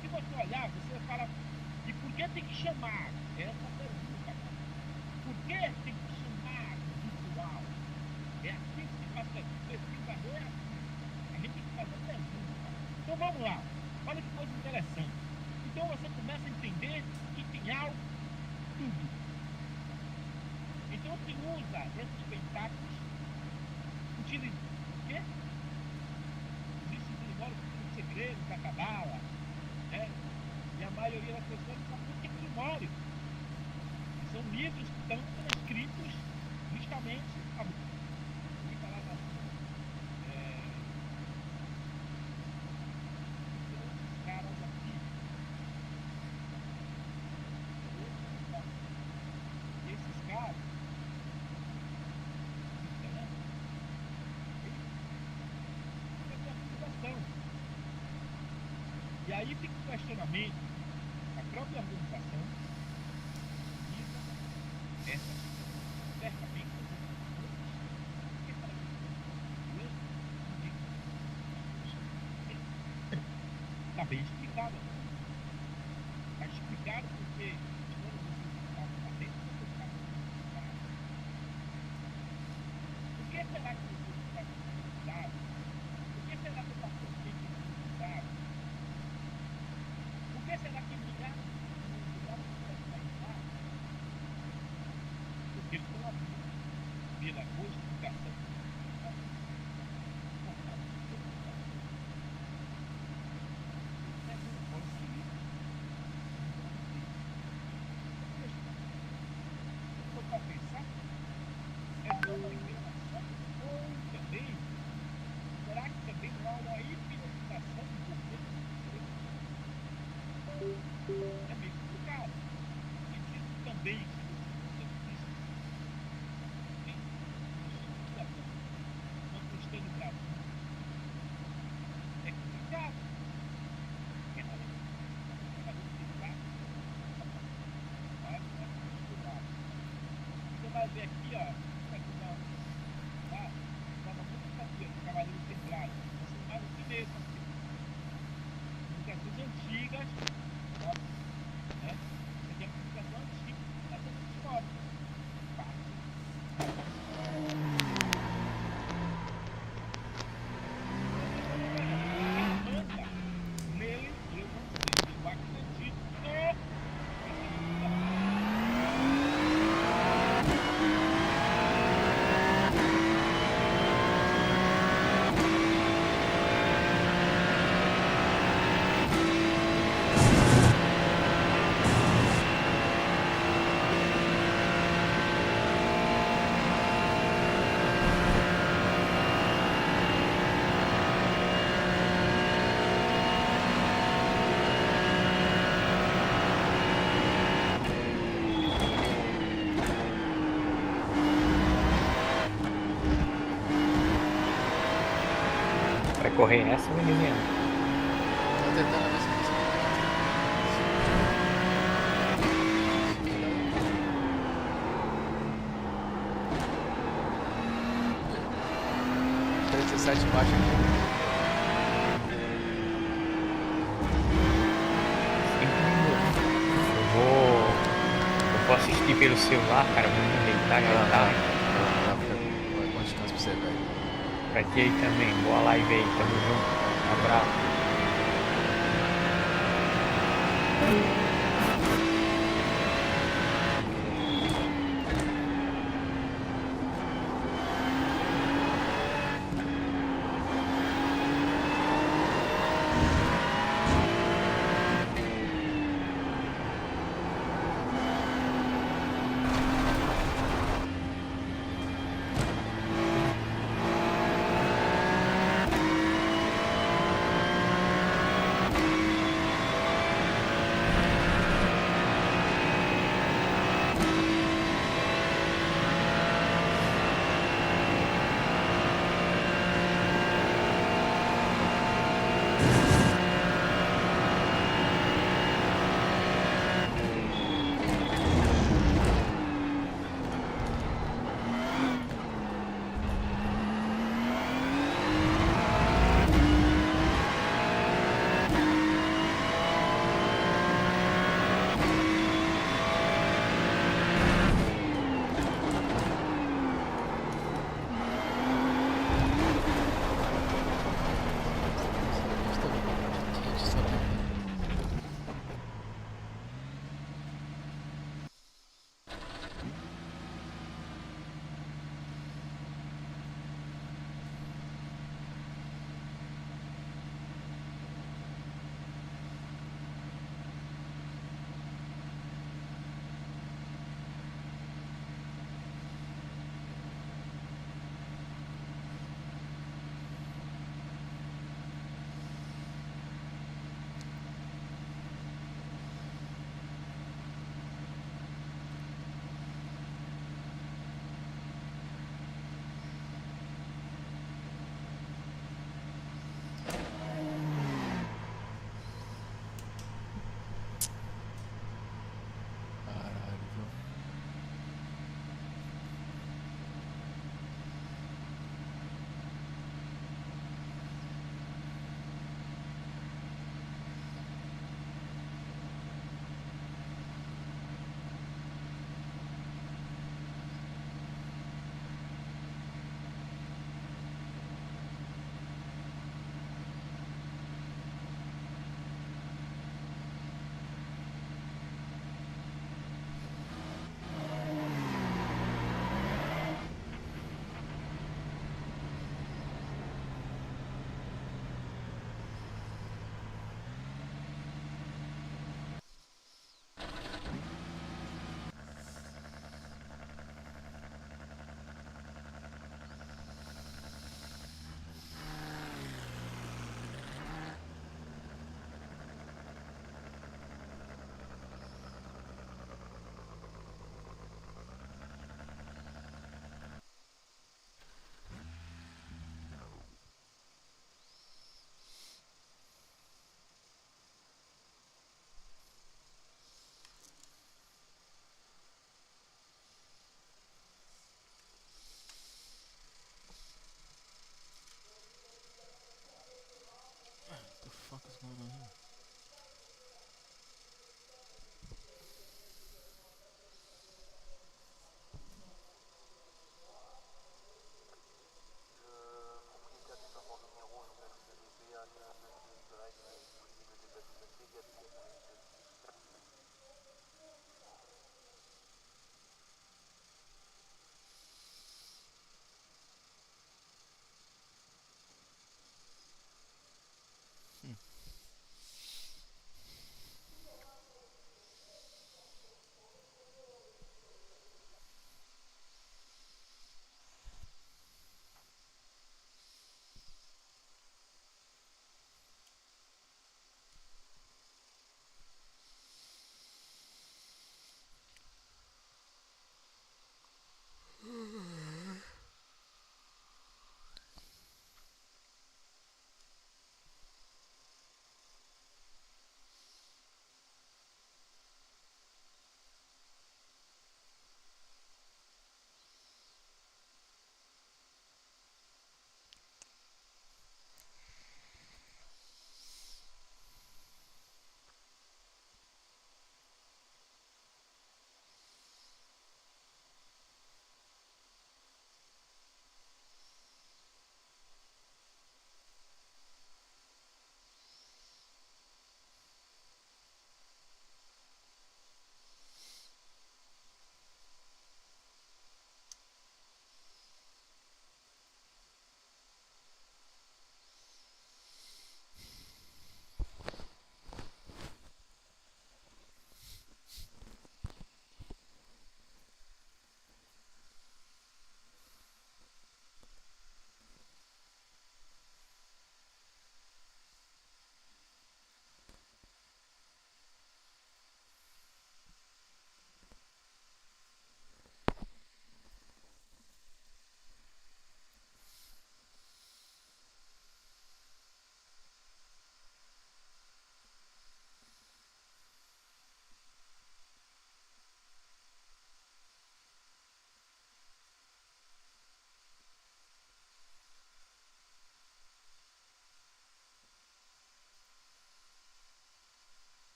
se você olhar, você fala, e por que tem que chamar? Essa pergunta, cara. Por que tem que chamar ritual? É assim que se faz pesquisador, é assim. A gente tem que fazer pergunta. Então vamos lá, olha que coisa interessante. Então você começa a entender que tem algo, tudo. Então se usa esses pentáculos, utiliza o quê? Existe um primórdio de segredos da cabala, né? E a maioria das pessoas não sabe o que é primórdio. São livros que estão escritos justamente a caras aqui. Esses caras, e aí fica o questionamento, a própria organização, essa certamente está bem explicado. Está explicado porque quando você está dentro, você está por que será que você está cuidado? Por que será que está cuidado? Por que será que milhares de pessoas estão cuidado? Porque eles estão abrindo pela boa explicação. É meio complicado. Existe também uma questão do Brasil. É complicado. Porque não é você vai ver aqui, ó, Cavaleiro Templário. Você vai no mesmo aqui. Publicações antigas. Né? Isso aqui é publicação antiga, está sendo história. Amanda, nele, eu não sei, eu acredito que Vai correr essa, menina? Tô tentando ver se eu consigo. 37 embaixo aqui. 5 minutos. Eu vou assistir pelo celular, cara, vou me deitar já tá. Bom descanso pra você, velho. Pra ti aí também, boa live aí, tamo junto. Abraço.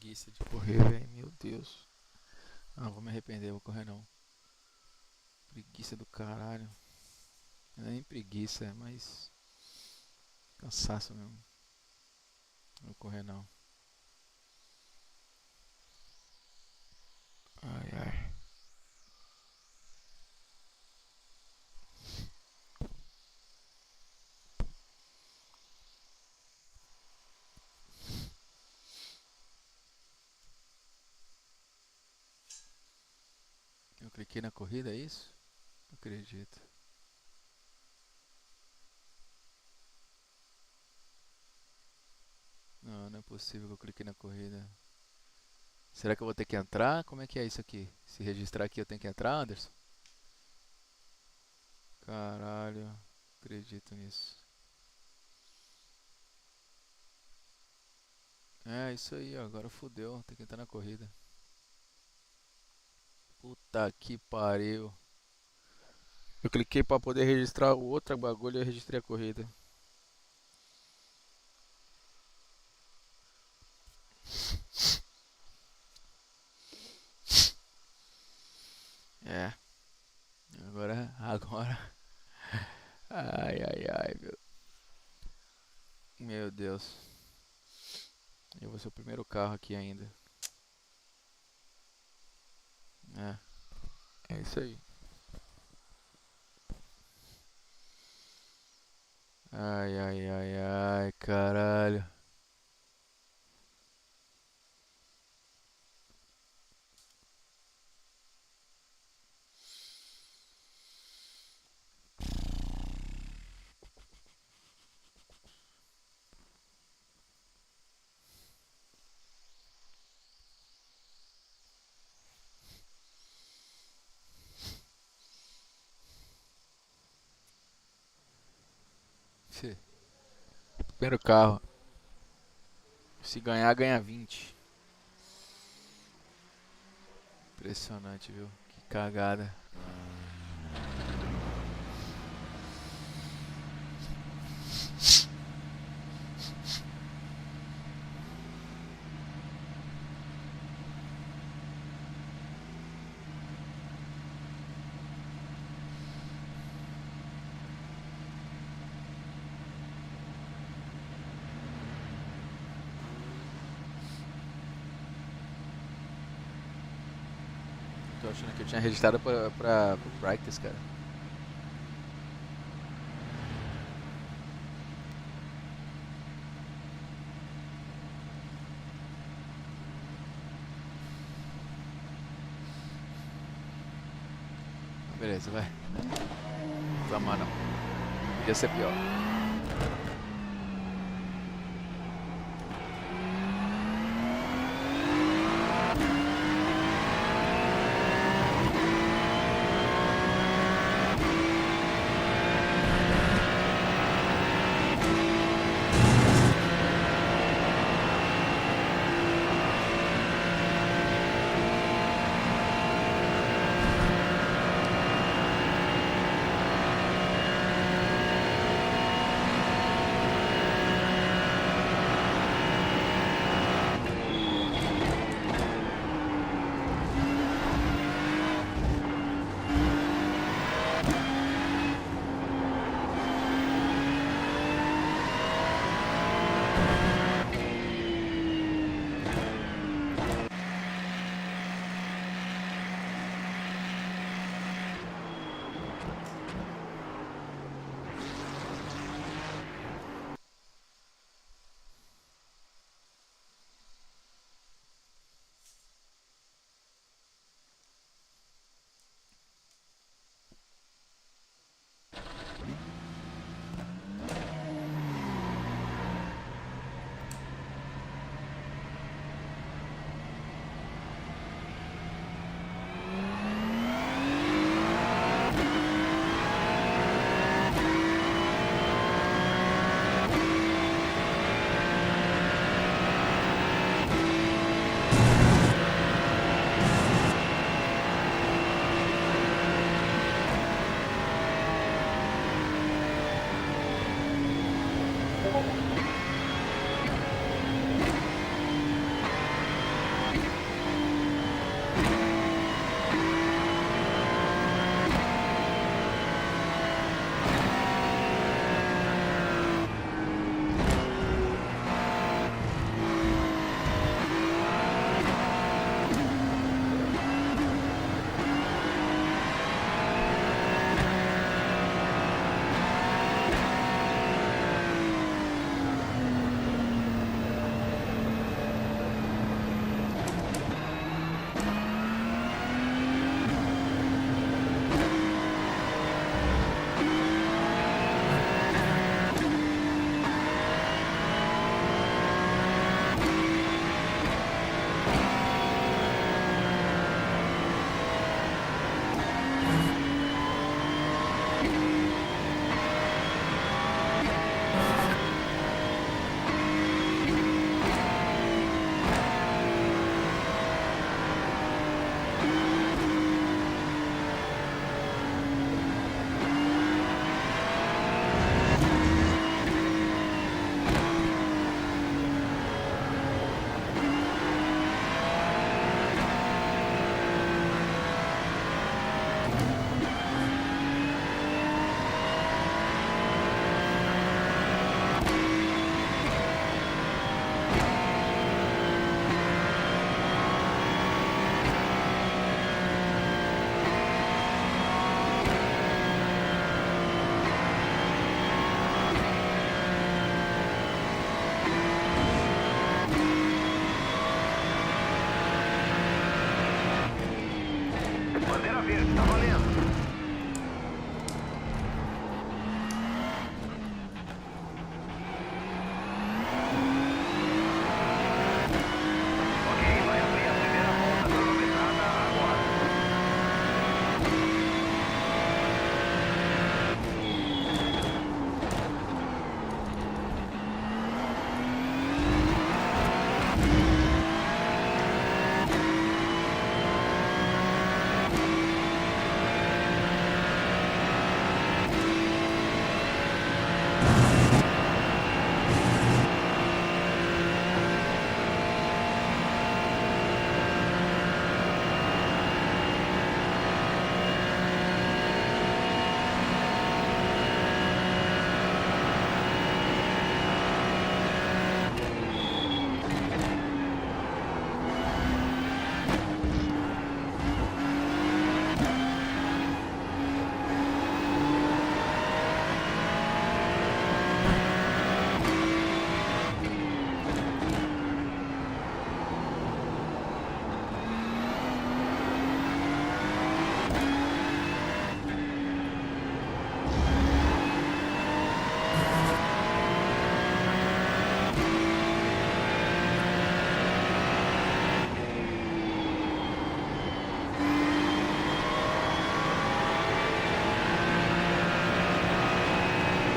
preguiça de correr, velho. Meu Deus. Ah, não vou me arrepender, vou correr não. Preguiça do caralho. Não é nem preguiça, é mais cansaço mesmo. Não vou correr não. Ai, ai. Eu cliquei na corrida, é isso? Não acredito. Não, não é possível que eu cliquei na corrida. Será que eu vou ter que entrar? Como é que é isso aqui? Se registrar aqui eu tenho que entrar, Anderson? Caralho, não acredito nisso. É, isso aí, ó, agora fudeu, tem que entrar na corrida. Puta que pariu. Eu cliquei pra poder registrar o outro bagulho e eu registrei a corrida. É, agora. Ai, ai, ai, meu Deus. Eu vou ser o primeiro carro aqui ainda. É isso aí. Ai, ai, ai, ai, caralho. Fê, primeiro carro. Se ganhar, ganha 20. Impressionante, viu? Que cagada. Tô achando que eu tinha registrado pro practice, cara. Beleza, vai. Vamos, não. Podia ser pior.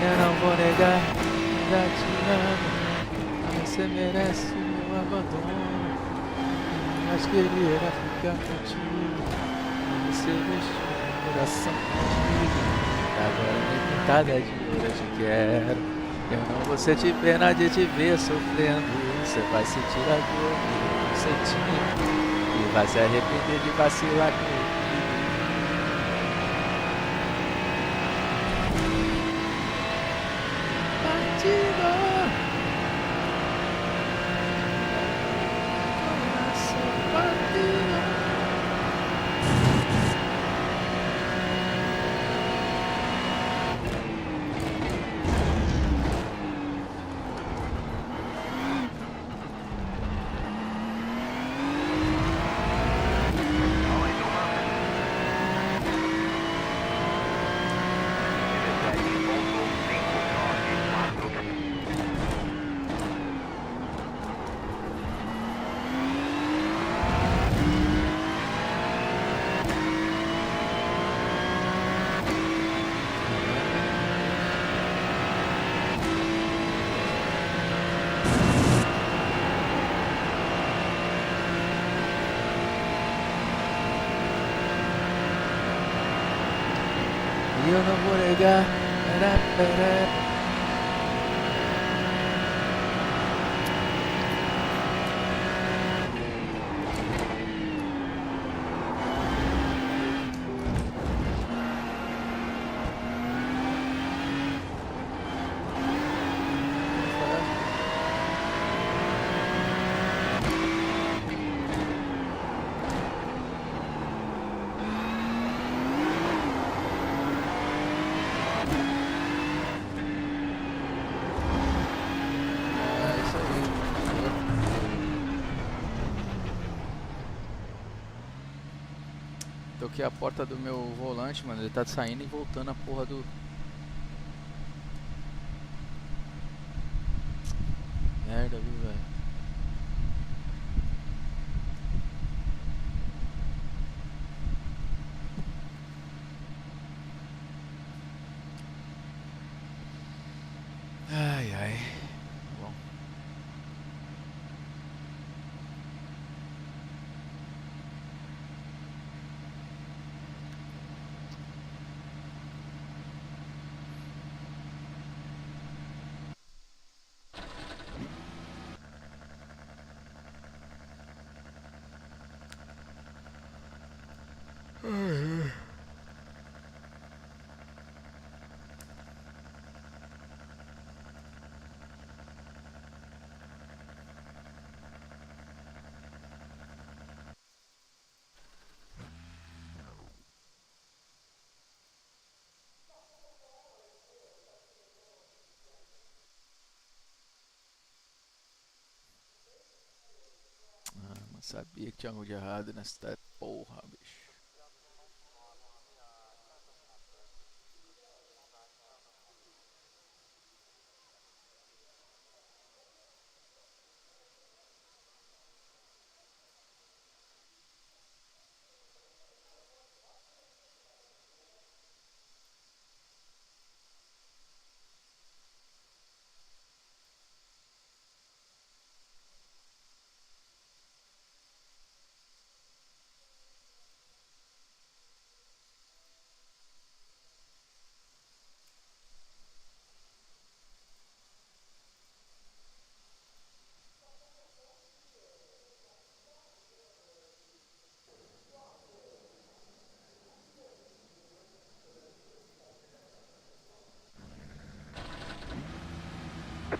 Eu não vou negar, ainda te amo. Você merece o meu abandono. Mas queria ficar contigo. Você deixou meu coração contigo. Agora nem pintada de ouro eu te quero. Eu não vou sentir pena de te ver sofrendo. Você vai sentir a dor que eu tô sentindo. E vai se arrepender de vacilar comigo. Partido. Coração partido. E eu não vou negar. É isso aí. Toquei a porta do meu volante, mano. Ele tá saindo e voltando a porra do. Merda, viu, velho? Ai, ai. Bom. Ah, mas sabia que tinha algo de errado nessa porra, bicho.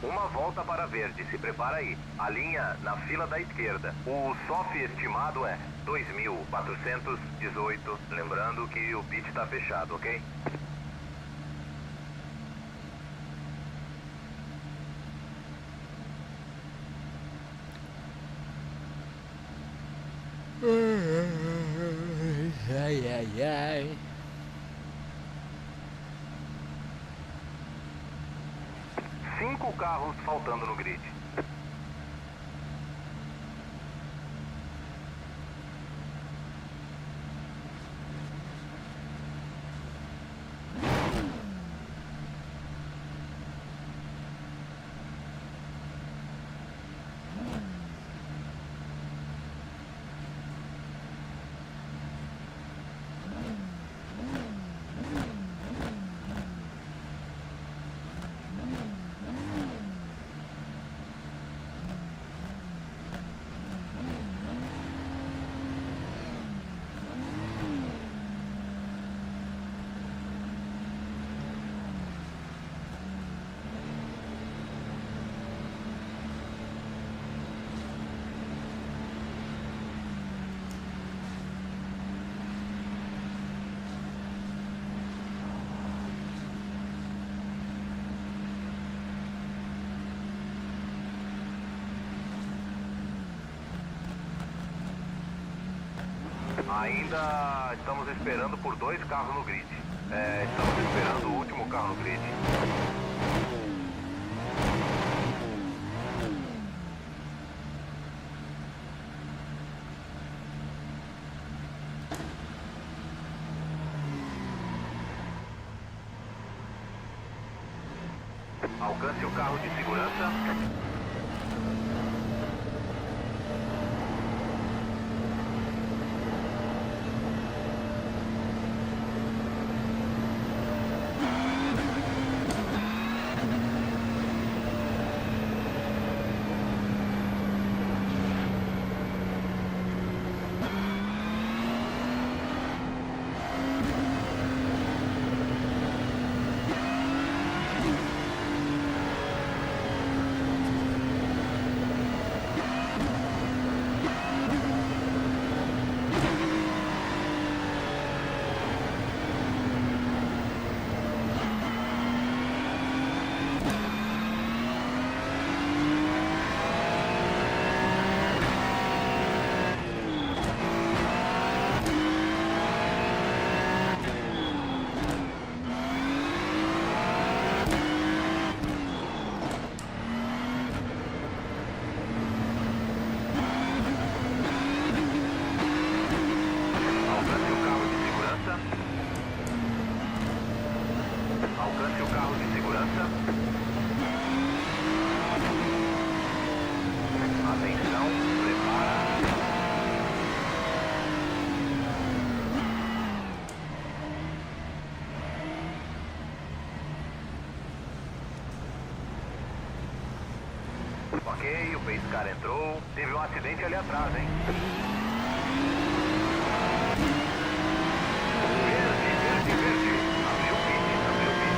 Uma volta para verde, se prepara aí. A linha na fila da esquerda. O SOF estimado é 2.418. Lembrando que o pit está fechado, ok? Ai, ai, ai. Cinco carros faltando no grid. Ainda estamos esperando por 2 carros no grid. Estamos esperando o último carro no grid. Alcance o carro de segurança. Alcance o carro de segurança. Alcance o carro de segurança. Atenção, prepara. Ok, o Pace Car entrou. Teve um acidente ali atrás, hein? Verde, verde, verde. Abriu o pit, abriu o pit.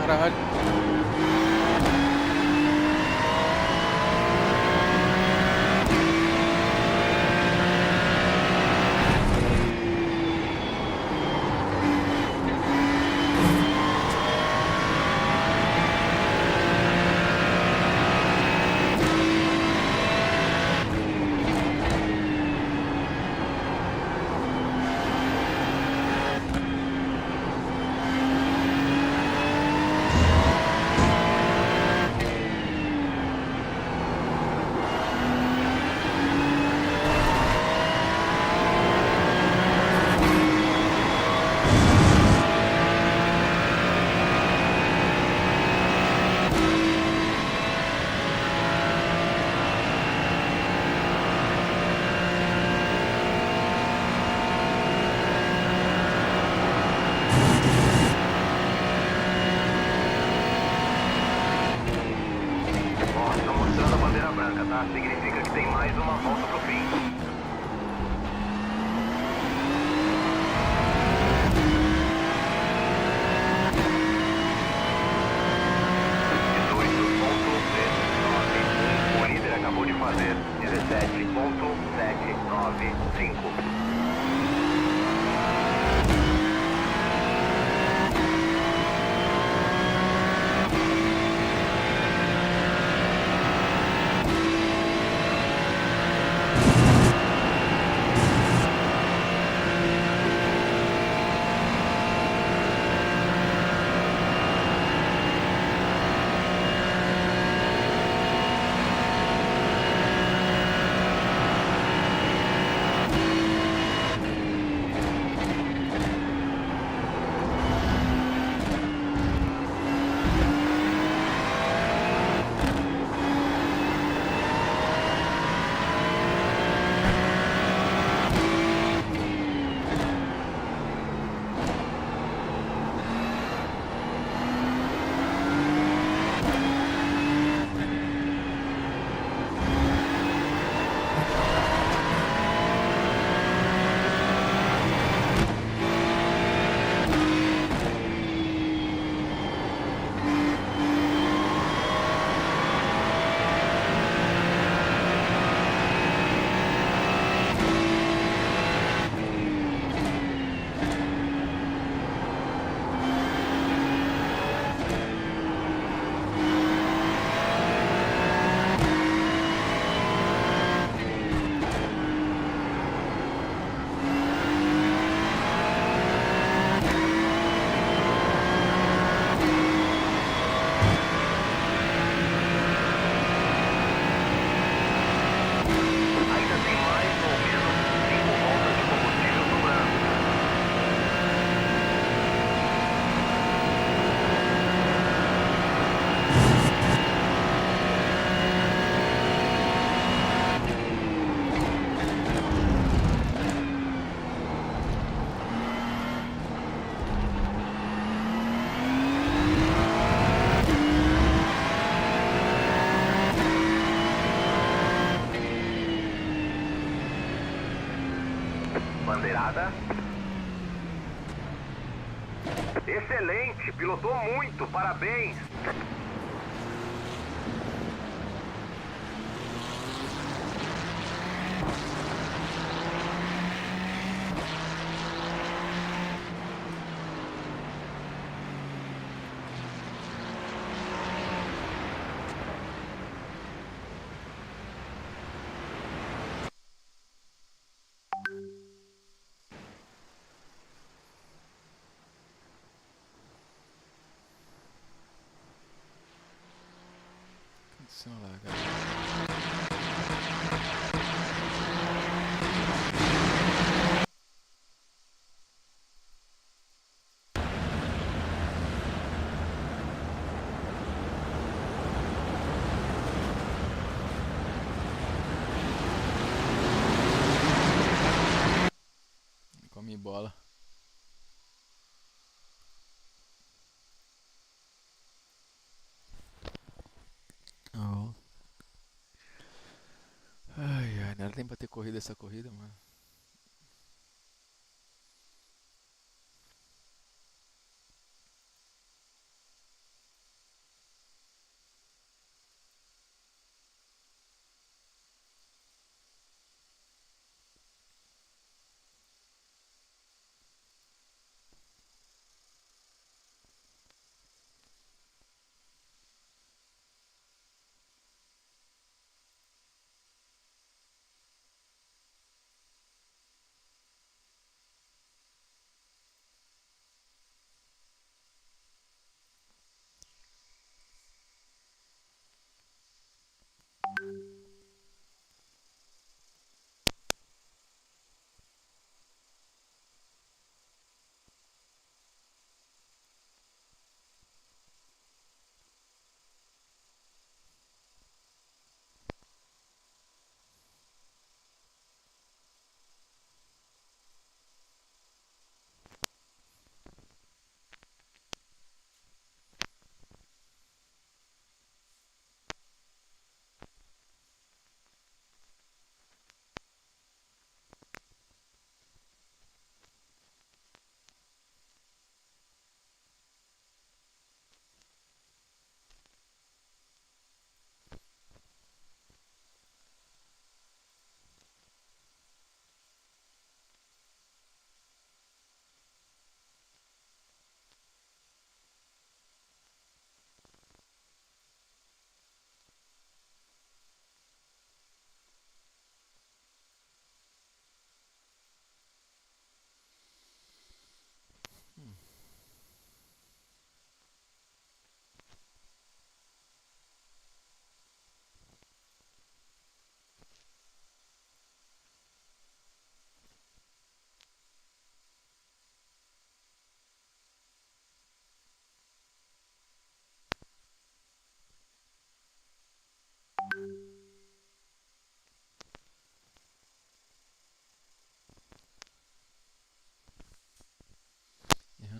Caralho. Ó, tá mostrando a bandeira branca, tá? Significa que tem mais uma volta pro fim. O líder acabou de fazer 17,795. Ainda tem mais ou menos 5 voltas de combustível sobrando. Bandeirada. Excelente, pilotou muito, parabéns. Aconteceu lá, cara. Come bola. Oh. Ai, ai, não era nem pra ter corrido essa corrida, mano.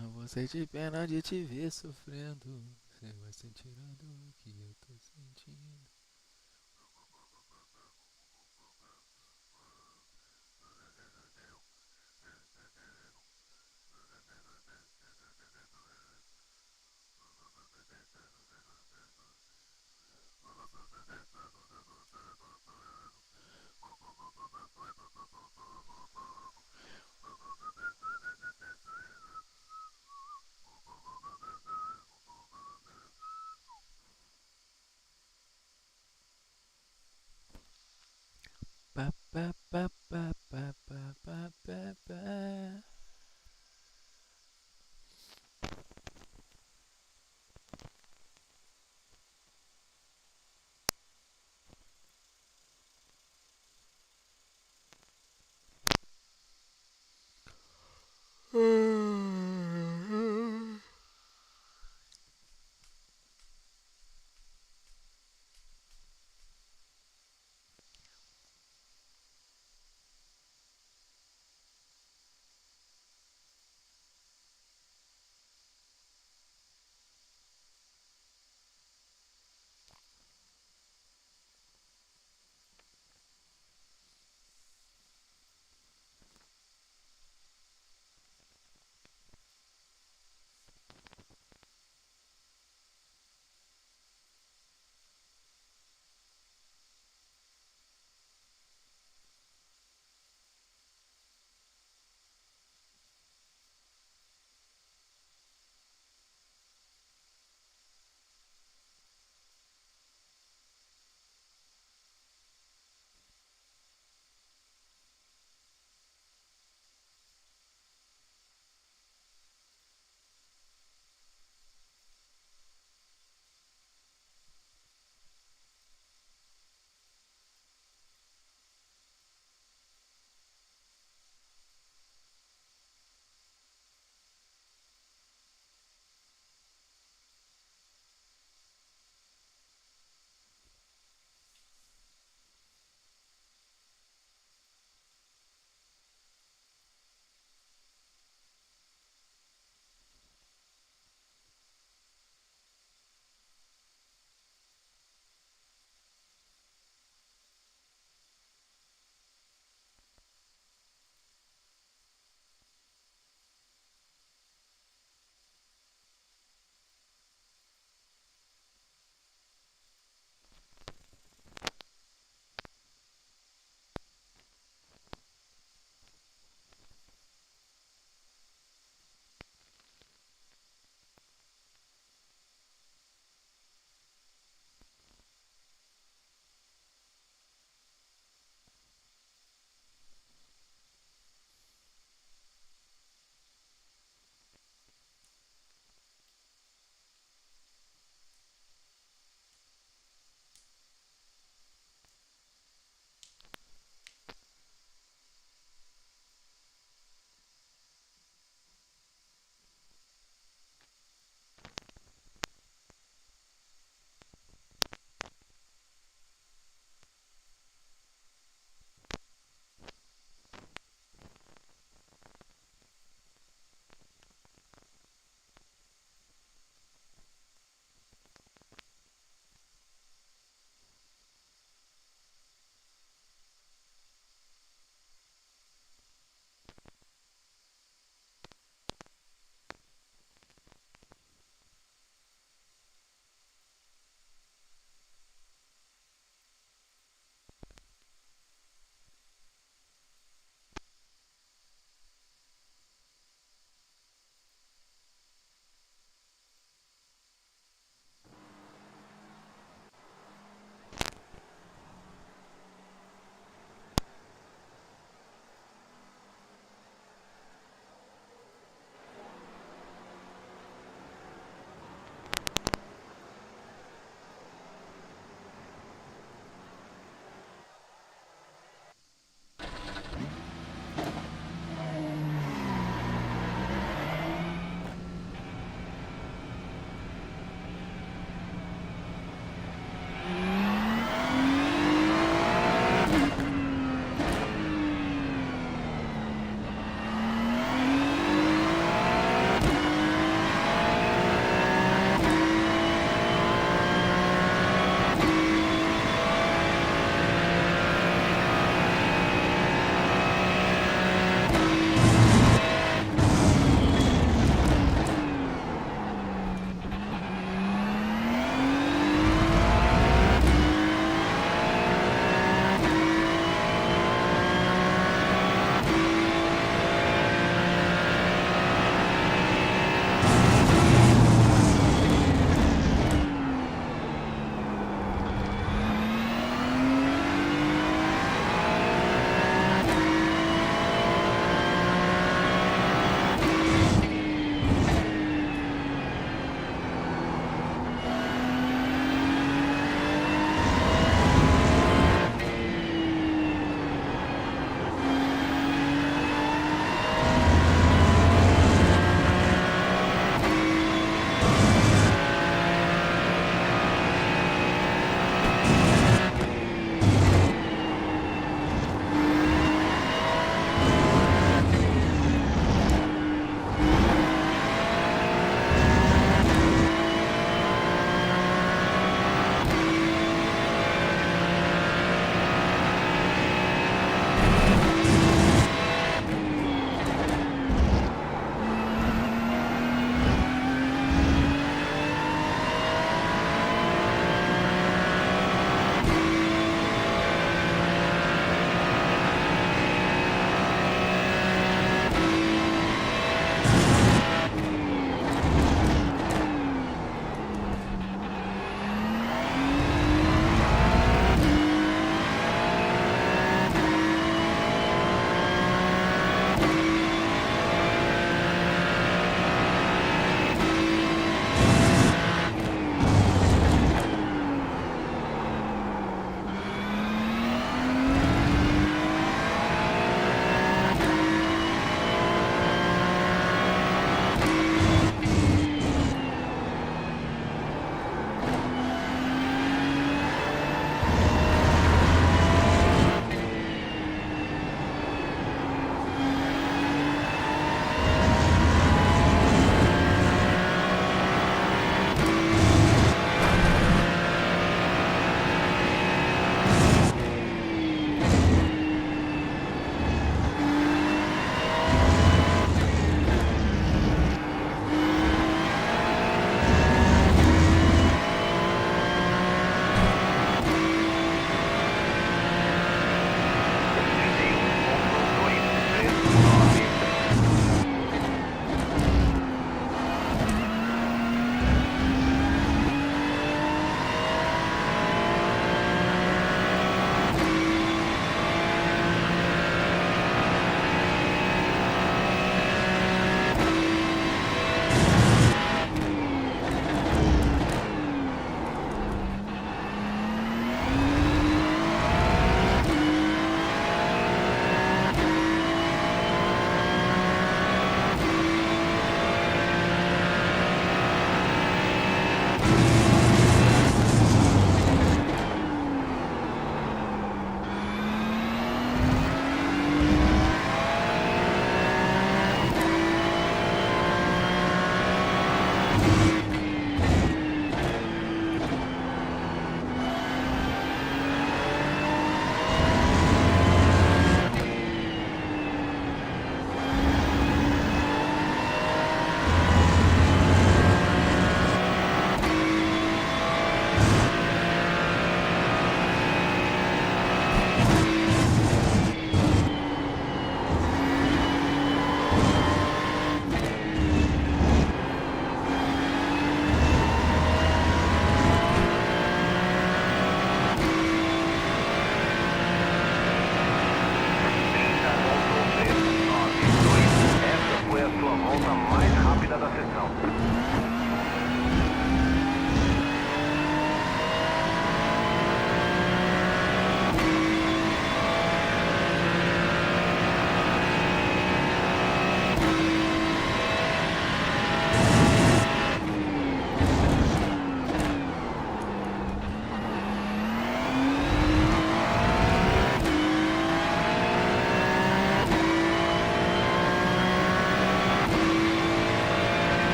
Não vou sentir pena de te ver sofrendo. Você vai sentir a dor que eu tô sentindo.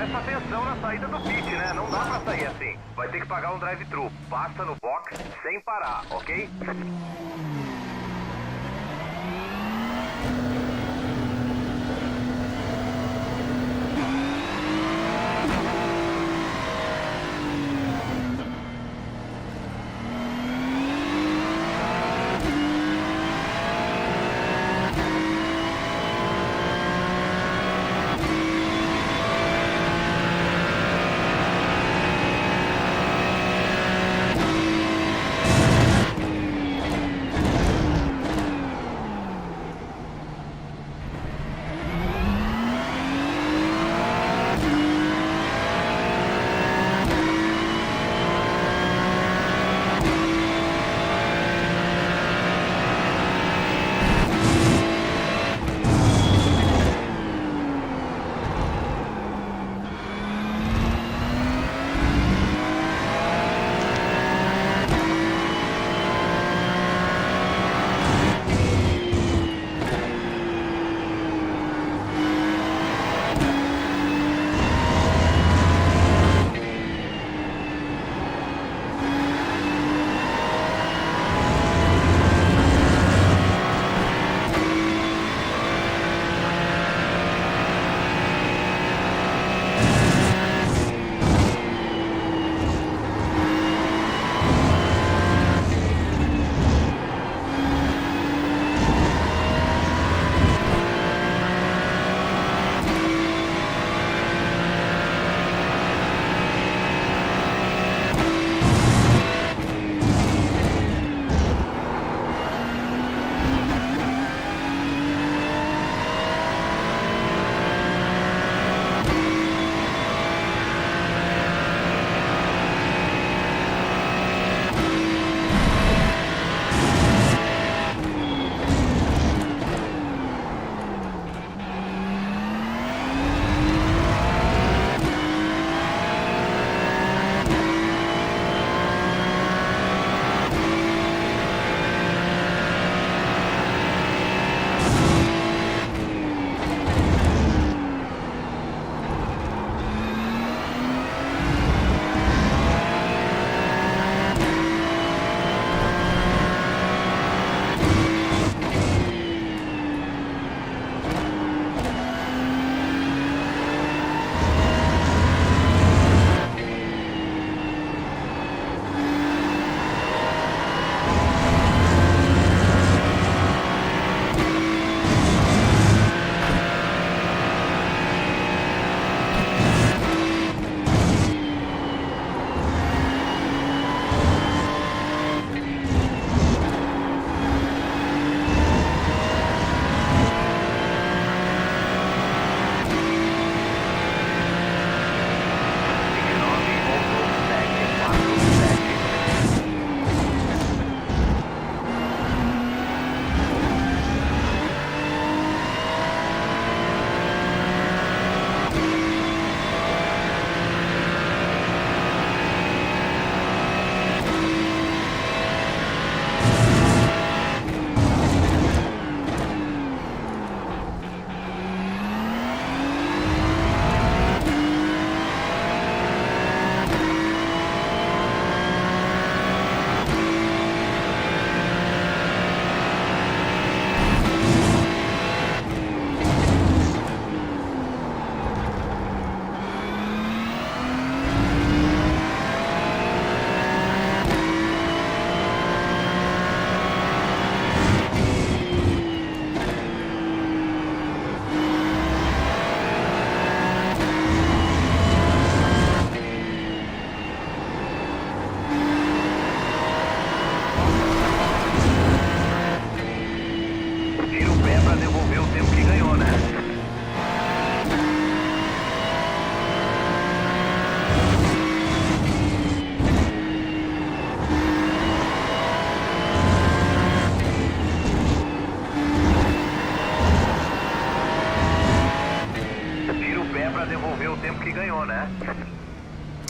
presta atenção na saída do pit, né? Não dá pra sair assim. Vai ter que pagar um drive-thru. Passa no box sem parar, ok?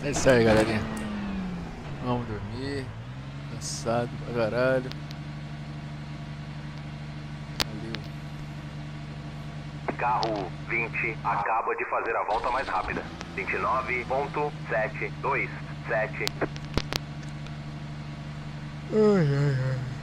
É isso aí, galerinha. Vamos dormir. Cansado pra caralho. Valeu. Carro 20 acaba de fazer a volta mais rápida. 29.727. Ai, ai, ai.